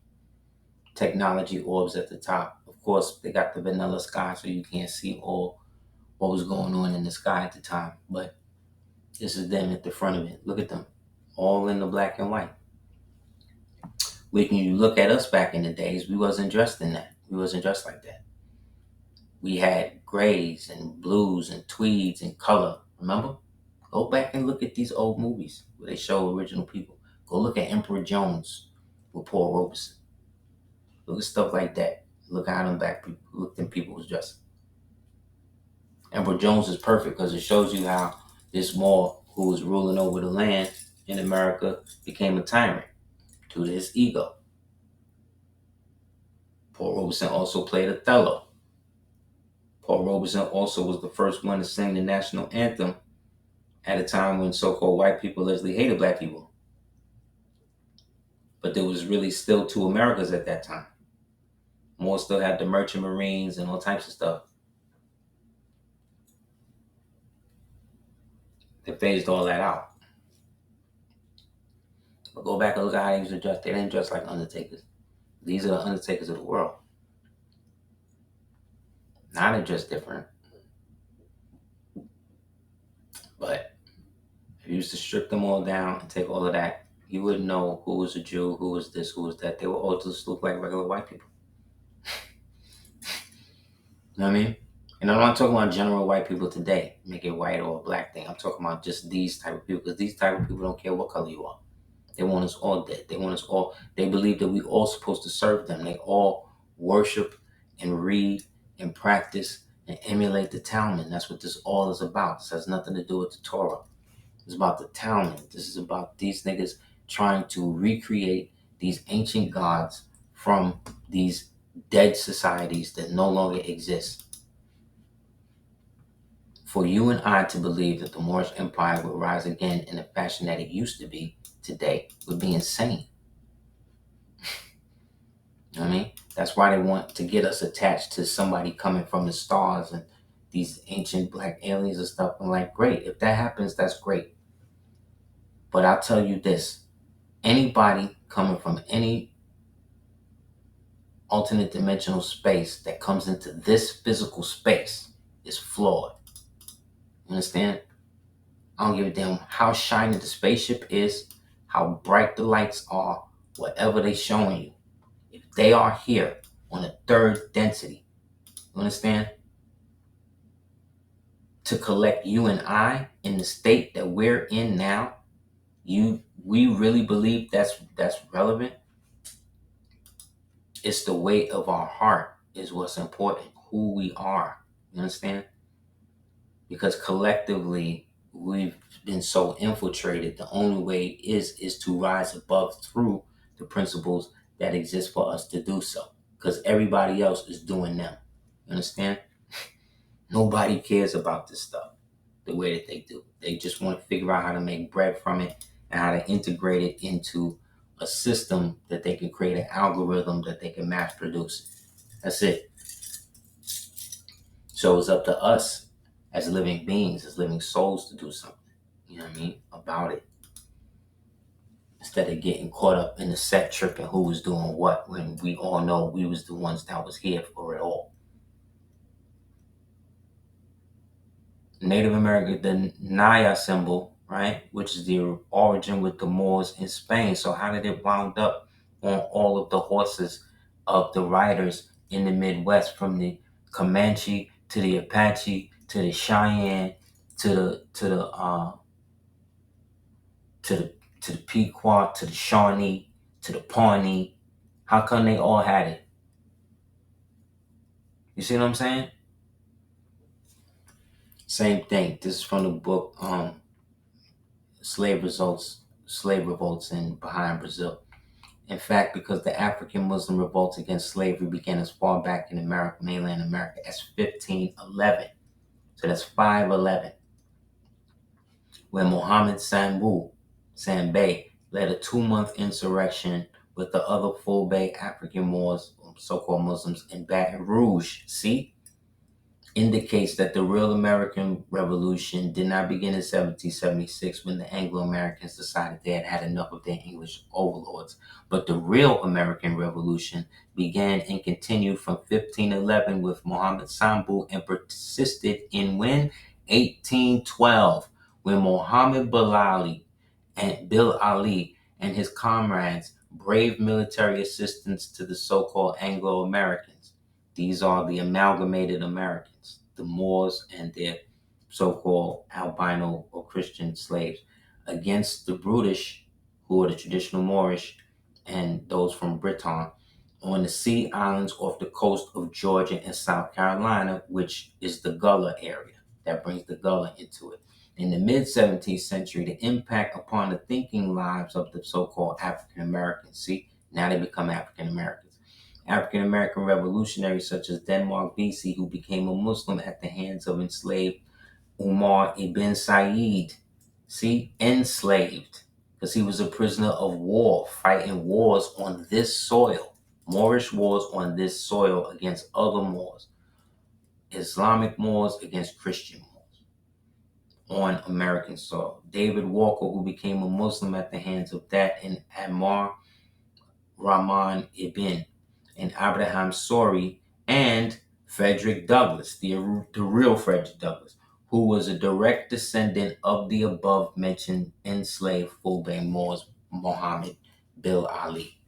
technology orbs at the top. Of course, they got the vanilla sky, so you can't see all what was going on in the sky at the time. But this is them at the front of it. Look at them, all in the black and white. When you look at us back in the days, we wasn't dressed in that. We wasn't dressed like that. We had grays and blues and tweeds and color. Remember? Go back and look at these old movies where they show original people. Go look at Emperor Jones with Paul Robeson. Look at stuff like that. Look how them people was dressed. Emperor Jones is perfect because it shows you how this Moor who was ruling over the land in America became a tyrant due to his ego. Paul Robeson also played Othello. Paul Robeson also was the first one to sing the national anthem at a time when so-called white people allegedly hated black people. But there was really still two Americas at that time. More still had the merchant marines and all types of stuff. They phased all that out. But go back and look at how they used to dress. They didn't dress like undertakers. These are the undertakers of the world. Now they're just different. But if you used to strip them all down and take all of that, you wouldn't know who was a Jew, who was this, who was that. They would all just look like regular white people. You know what I mean? And I'm not talking about general white people today, make it white or a black thing. I'm talking about just these type of people, because these type of people don't care what color you are. They want us all dead. They want us all. They believe that we all supposed to serve them. They all worship and read and practice and emulate the Talmud. That's what this all is about. This has nothing to do with the Torah. It's about the Talmud. This is about these niggas trying to recreate these ancient gods from these dead societies that no longer exist. For you and I to believe that the Moorish Empire would rise again in the fashion that it used to be today would be insane. You know what I mean? That's why they want to get us attached to somebody coming from the stars and these ancient black aliens and stuff. I'm like, great. If that happens, that's great. But I'll tell you this. Anybody coming from any alternate dimensional space that comes into this physical space is flawed. You understand? I don't give a damn how shiny the spaceship is, how bright the lights are, whatever they showing you. If they are here on a third density, you understand? To collect you and I in the state that we're in now, we really believe that's relevant? It's the weight of our heart is what's important, who we are. You understand? Because collectively we've been so infiltrated. The only way is to rise above through the principles that exist for us to do so. Because everybody else is doing them. You understand? Nobody cares about this stuff the way that they do. They just want to figure out how to make bread from it and how to integrate it into a system that they can create an algorithm that they can mass produce. That's it. So it's up to us as living beings, as living souls to do something, you know what I mean, about it. Instead of getting caught up in the set tripping who was doing what when we all know we was the ones that was here for it all. Native American, the Naya symbol, right, which is the origin with the Moors in Spain. So how did it wound up on all of the horses of the riders in the Midwest, from the Comanche to the Apache to the Cheyenne to the Pequot to the Shawnee to the Pawnee? How come they all had it? You see what I'm saying? Same thing. This is from the book Slave Revolts in Behind Brazil. In fact, because the African Muslim revolts against slavery began as far back in America, mainland America, as 1511. So that's 511. When Mohammed Sanbay led a 2-month insurrection with the other full Bay African Moors, so-called Muslims, in Baton Rouge. See? Indicates that the real American Revolution did not begin in 1776 when the Anglo-Americans decided they had had enough of their English overlords. But the real American Revolution began and continued from 1511 with Muhammad Sambu and persisted in when? 1812, when Muhammad Bill Ali and his comrades braved military assistance to the so-called Anglo-Americans. These are the amalgamated Americans, the Moors and their so-called albino or Christian slaves, against the British, who are the traditional Moorish, and those from Britain, on the sea islands off the coast of Georgia and South Carolina, which is the Gullah area. That brings the Gullah into it. In the mid-17th century, the impact upon the thinking lives of the so-called African Americans. See, now they become African Americans. African American revolutionaries such as Denmark Vesey, who became a Muslim at the hands of enslaved Umar ibn Said. See, enslaved, because he was a prisoner of war, fighting wars on this soil, Moorish wars on this soil against other Moors, Islamic Moors against Christian Moors. on American soil. David Walker, who became a Muslim at the hands of that, and Ammar Rahman Ibn, and Abraham Sori, and Frederick Douglass, the real Frederick Douglass, who was a direct descendant of the above mentioned enslaved Fulbe Moors, Muhammad Bil Ali.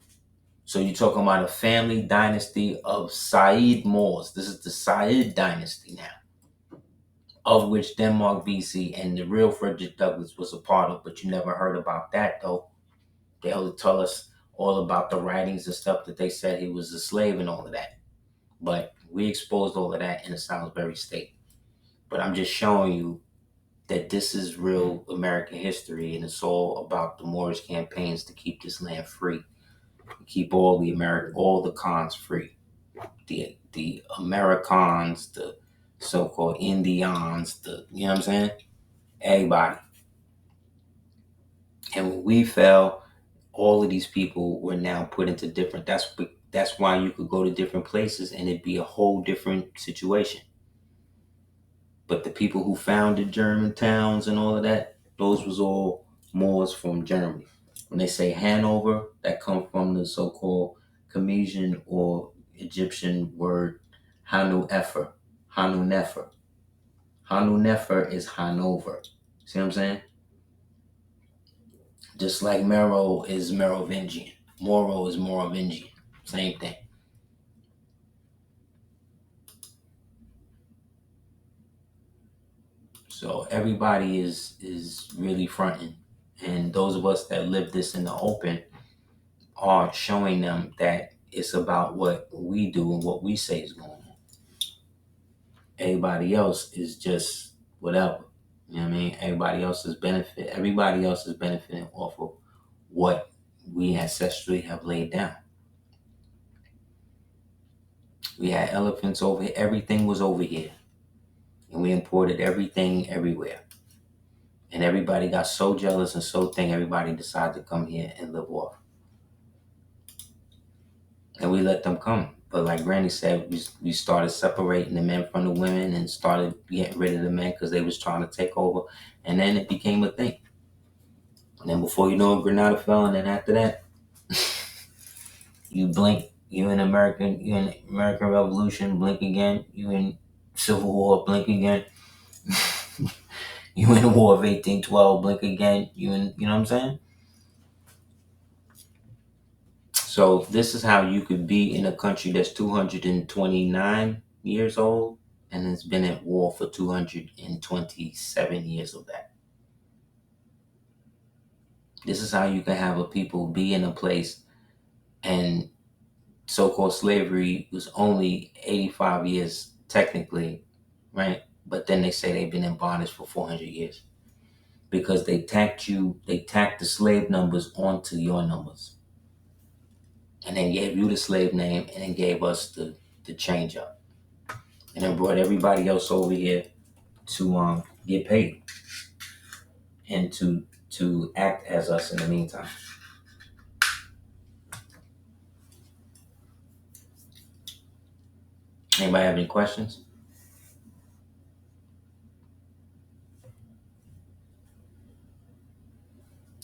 So you're talking about a family dynasty of Said Moors. This is the Said dynasty now, of which Denmark, BC, and the real Frederick Douglass was a part of, but you never heard about that though. They'll tell us all about the writings and stuff that they said he was a slave and all of that. But we exposed all of that in the Salisbury State. But I'm just showing you that this is real American history, and it's all about the Moorish campaigns to keep this land free, keep all the cons free, the Americans, the so-called Indians, you know what I'm saying? Everybody. And when we fell, all of these people were now put into different. That's why you could go to different places and it'd be a whole different situation. But the people who founded German towns and all of that, those was all Moors from Germany. When they say Hanover, that comes from the so-called Comesian or Egyptian word Hanu Efer. Hanu Nefer. Hanu Nefer is Hanover. See what I'm saying? Just like Mero is Merovingian. Moro is Merovingian. Same thing. So everybody is really fronting. And those of us that live this in the open are showing them that it's about what we do and what we say is going on. Everybody else is just whatever. You know what I mean? Everybody else is benefiting off of what we ancestrally have laid down. We had elephants over here. Everything was over here. And we imported everything everywhere. And everybody got so jealous and so thin, everybody decided to come here and live off. And we let them come. But like Granny said, we started separating the men from the women and started getting rid of the men because they was trying to take over. And then it became a thing. And then before you know it, Grenada fell. And then after that, you blink, you in American Revolution, blink again. You in Civil War, blink again. You in the War of 1812, blink again. You know what I'm saying? So this is how you could be in a country that's 229 years old and it's been at war for 227 years of that. This is how you can have a people be in a place, and so-called slavery was only 85 years technically, right? But then they say they've been in bondage for 400 years because they tacked the slave numbers onto your numbers. And then gave you the slave name and then gave us the change up. And then brought everybody else over here to get paid and to act as us in the meantime. Anybody have any questions?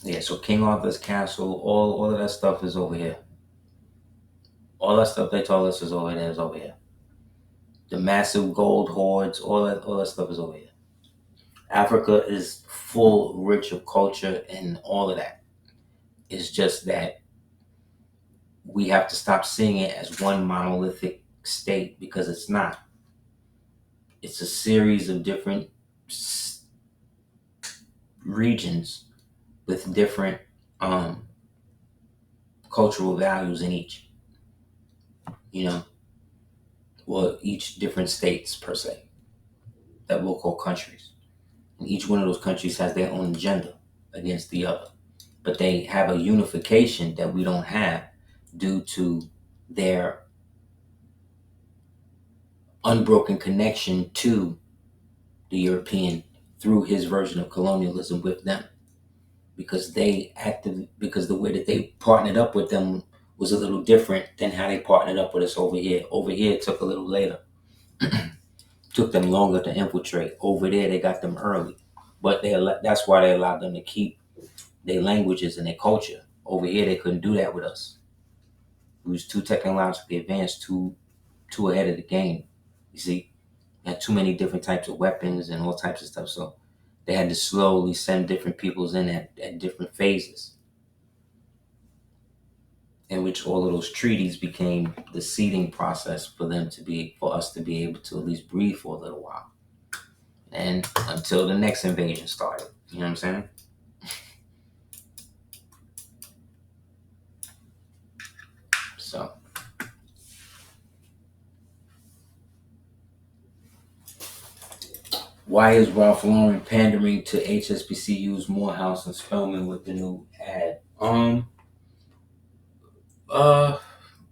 Yeah, so King Arthur's castle, all of that stuff is over here. All that stuff they told us is over here. The massive gold hoards, all that stuff is over here. Africa is full, rich of culture and all of that. It's just that we have to stop seeing it as one monolithic state because it's not. It's a series of different regions with different cultural values in each. You know, well, each different states per se that we'll call countries. And each one of those countries has their own agenda against the other. But they have a unification that we don't have due to their unbroken connection to the European through his version of colonialism with them. Because because the way that they partnered up with them was a little different than how they partnered up with us over here. Over here, it took a little later. Took them longer to infiltrate. Over there, they got them early. But that's why they allowed them to keep their languages and their culture. Over here, they couldn't do that with us. We was too technologically advanced, too ahead of the game. You see, they had too many different types of weapons and all types of stuff. So they had to slowly send different peoples in at different phases, in which all of those treaties became the seeding process for us to be able to at least breathe for a little while, and until the next invasion started. You know what I'm saying? So why is Ralph Lauren pandering to HSBCU's Morehouse and Spelman with the new ad? Uh,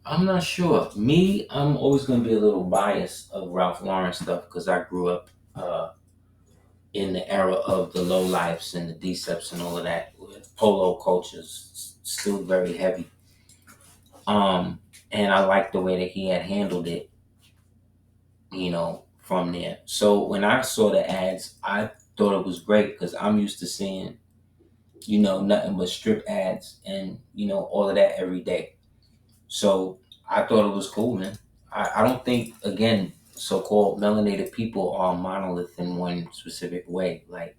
I'm not sure. Me, I'm always gonna be a little biased of Ralph Lauren stuff because I grew up in the era of the low lifes and the decepts and all of that. Polo culture's still very heavy. And I like the way that he had handled it, from there. So when I saw the ads, I thought it was great because I'm used to seeing, nothing but strip ads and, all of that every day. So I thought it was cool, man. I don't think, again, so-called melanated people are a monolith in one specific way. Like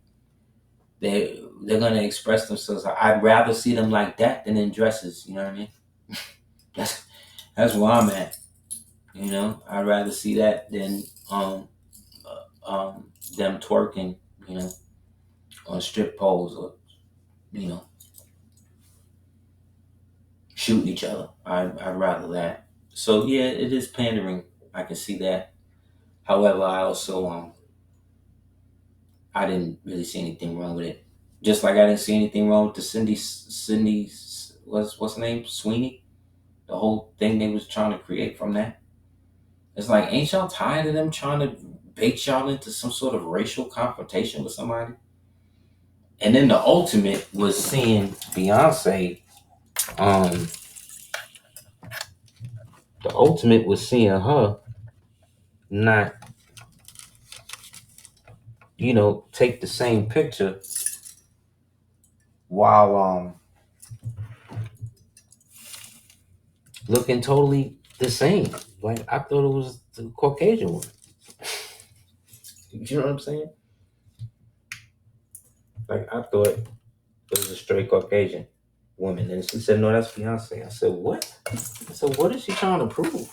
they're gonna express themselves. I'd rather see them like that than in dresses. You know what I mean? That's that's where I'm at. I'd rather see that than them twerking. You know, on strip poles or you know shooting each other. I'd rather that. So yeah, it is pandering. I can see that. However, I also I didn't really see anything wrong with it. Just like I didn't see anything wrong with the Cindy, what's her name, Sweeney. The whole thing they was trying to create from that. It's like, ain't y'all tired of them trying to bait y'all into some sort of racial confrontation with somebody? And then the ultimate was seeing Beyonce. Um, the ultimate was seeing her not, take the same picture while looking totally the same. Like I thought it was the Caucasian one. You know what I'm saying? Like I thought it was a straight Caucasian woman, and she said, "No, that's Beyonce." I said, "What?" I said, "What is she trying to prove?"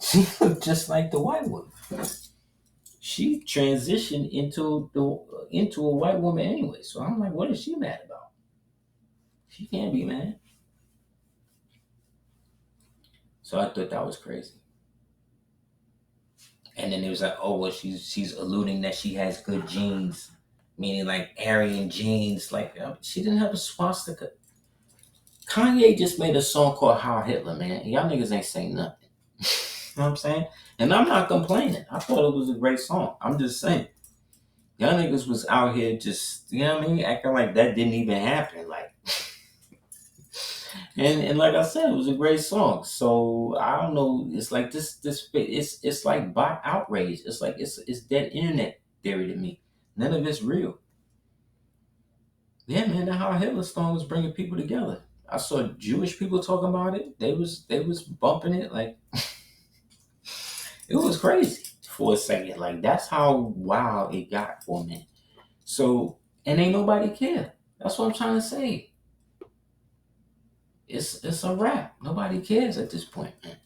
She looked just like the white woman. She transitioned into a white woman anyway. So I'm like, what is she mad about? She can't be mad. So I thought that was crazy. And then it was like, oh well, she's alluding that she has good genes, meaning like Aryan genes. Like she didn't have a swastika. Kanye just made a song called "How Hitler," man. Y'all niggas ain't saying nothing. You know what I'm saying? And I'm not complaining. I thought it was a great song. I'm just saying. Y'all niggas was out here just, acting like that didn't even happen. Like, and like I said, it was a great song. So I don't know. It's like it's like bot outrage. It's like it's dead internet theory to me. None of it's real. Yeah, man, that how Hitler song was bringing people together. I saw Jewish people talking about it. They was bumping it like it was crazy for a second. Like that's how wild it got for me. So and ain't nobody care. That's what I'm trying to say. It's a wrap. Nobody cares at this point, man.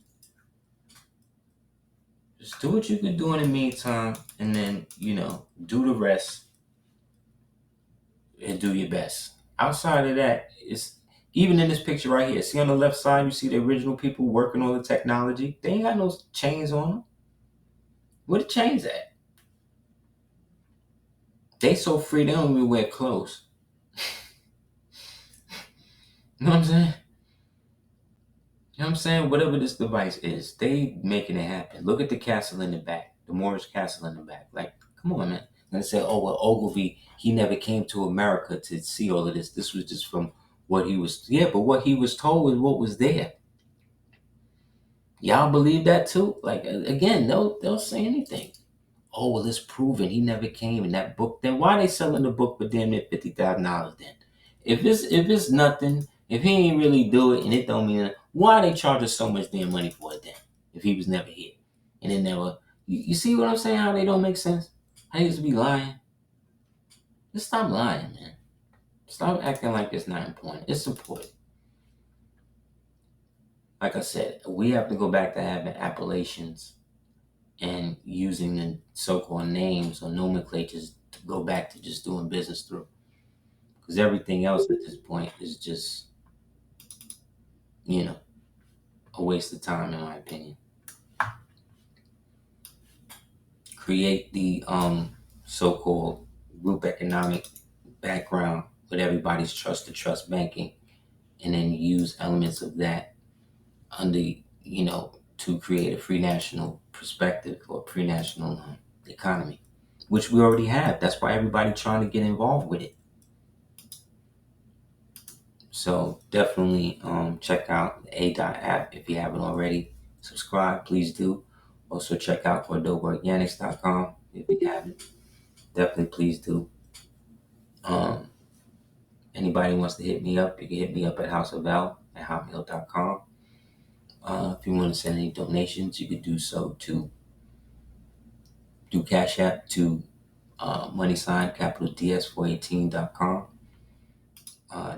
Just do what you can do in the meantime, and then do the rest and do your best. Outside of that, it's even in this picture right here. See on the left side, you see the original people working on the technology. They ain't got no chains on them. Where the chains at? They so free they don't even wear clothes. You know what I'm saying? You know what I'm saying? Whatever this device is, they making it happen. Look at the castle in the back, the Moorish castle in the back. Like, come on, man. And say, oh, well, Ogilvy, he never came to America to see all of this. This was just from what he was, yeah, but what he was told was what was there. Y'all believe that too? Like, again, they'll say anything. oh, well, it's proven he never came in that book. Then why they selling the book for damn near $50,000 then? If it's nothing, if he ain't really do it and it don't mean nothing, why they charge us so much damn money for it then? If he was never here and it never, you see what I'm saying? How they don't make sense? I used to be lying. Just stop lying, man. Stop acting like it's not important. It's important. Like I said, we have to go back to having appellations and using the so-called names or nomenclatures to go back to just doing business through. Because everything else at this point is just, a waste of time, in my opinion. Create the so-called group economic background with everybody's trust to trust banking, and then use elements of that under, to create a free national perspective or pre-national economy, which we already have. That's why everybody trying to get involved with it. So definitely check out the ADOT app if you haven't already. Subscribe, please do. Also check out CordobaOrganics.com if you haven't. Definitely please do. Anybody wants to hit me up, you can hit me up at houseofl@hotmail.com. If you want to send any donations, you could do so to Cash App to money sign capital DS418.com.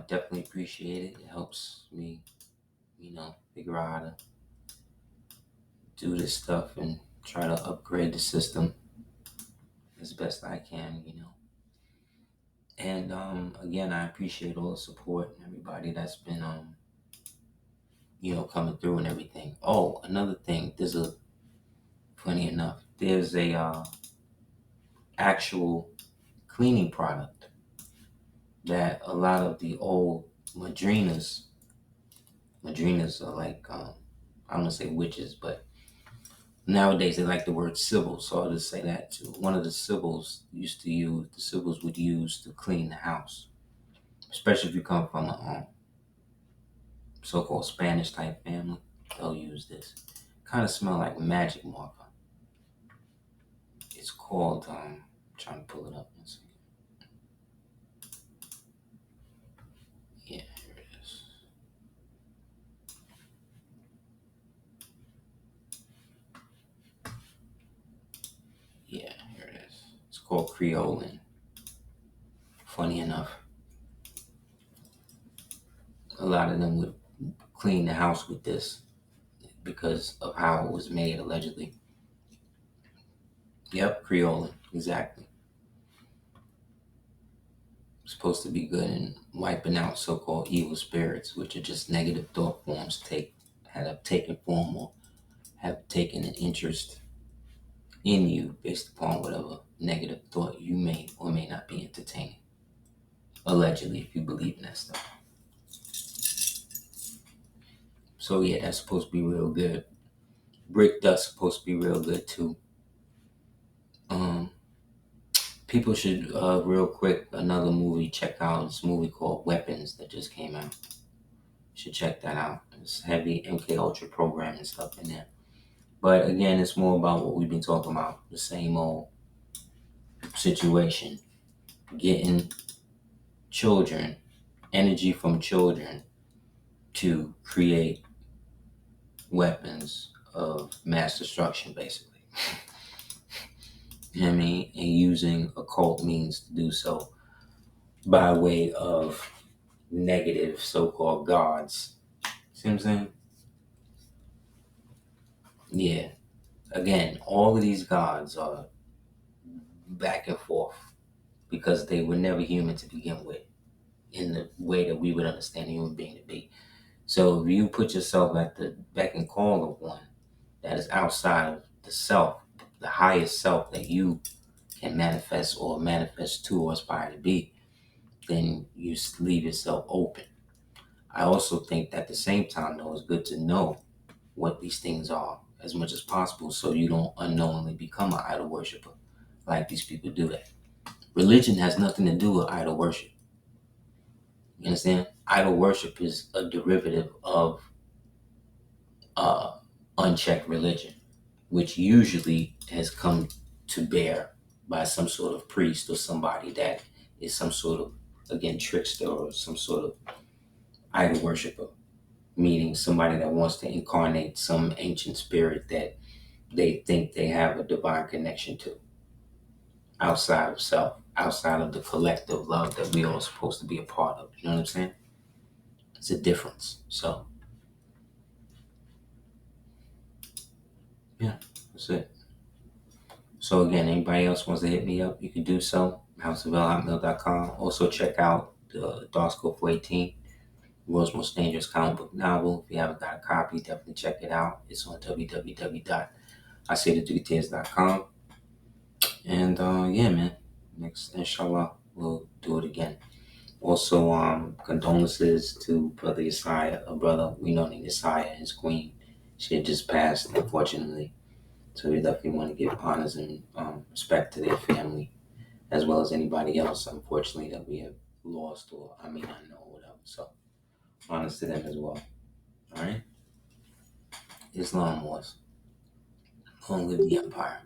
Definitely appreciate it. It helps me, figure out how to do this stuff and try to upgrade the system as best I can, And again, I appreciate all the support and everybody that's been, coming through and everything. Oh, another thing, funny enough, there's a actual cleaning product that a lot of the old madrinas are like, I don't want to say witches, but nowadays they like the word sibyl, so I'll just say that too. One of the sibyls would use to clean the house, especially if you come from a so-called Spanish type family. They'll use this. Kind of smell like magic marker. It's called, trying to pull it up. Let's see. Yeah, here it is. Yeah, here it is. It's called Creole. Funny enough, a lot of them would clean the house with this because of how it was made, allegedly. Yep, Creole, exactly. It's supposed to be good in wiping out so-called evil spirits, which are just negative thought forms have taken form or have taken an interest in you based upon whatever negative thought you may or may not be entertaining. Allegedly, if you believe in that stuff. So yeah, that's supposed to be real good. Brick dust supposed to be real good too. People should real quick, another movie, check out this movie called Weapons that just came out. Should check that out. It's heavy MK Ultra program and stuff in there. But again, it's more about what we've been talking about, the same old situation. Getting children, energy from children to create weapons of mass destruction, basically. You know what I mean? And using occult means to do so by way of negative so-called gods. See what I'm saying? Yeah. Again, all of these gods are back and forth because they were never human to begin with in the way that we would understand a human being to be. So if you put yourself at the beck and call of one that is outside of the self, the highest self that you can manifest to or aspire to be, then you leave yourself open. I also think that at the same time, though, it's good to know what these things are as much as possible so you don't unknowingly become an idol worshiper like these people do that. Religion has nothing to do with idol worship. You understand? Idol worship is a derivative of unchecked religion, which usually has come to bear by some sort of priest or somebody that is some sort of, again, trickster or some sort of idol worshiper, meaning somebody that wants to incarnate some ancient spirit that they think they have a divine connection to outside of self, outside of the collective love that we all supposed to be a part of. You know what I'm saying? It's a difference. So, yeah, that's it. So, again, anybody else wants to hit me up, you can do so. houseofl@hotmail.com. Also, check out the Dark Scope 418, World's Most Dangerous Comic Book Novel. If you haven't got a copy, definitely check it out. It's on www.aseerdetails.com. And yeah, man, next, inshallah, we'll do it again. Also, condolences to Brother Yesiah, a brother we know named Yesiah, his queen. She had just passed, unfortunately. So we definitely want to give honors and respect to their family, as well as anybody else, unfortunately, that we have lost or I may not know or whatever. So honors to them as well. All right? Islam Wars. Long live the empire.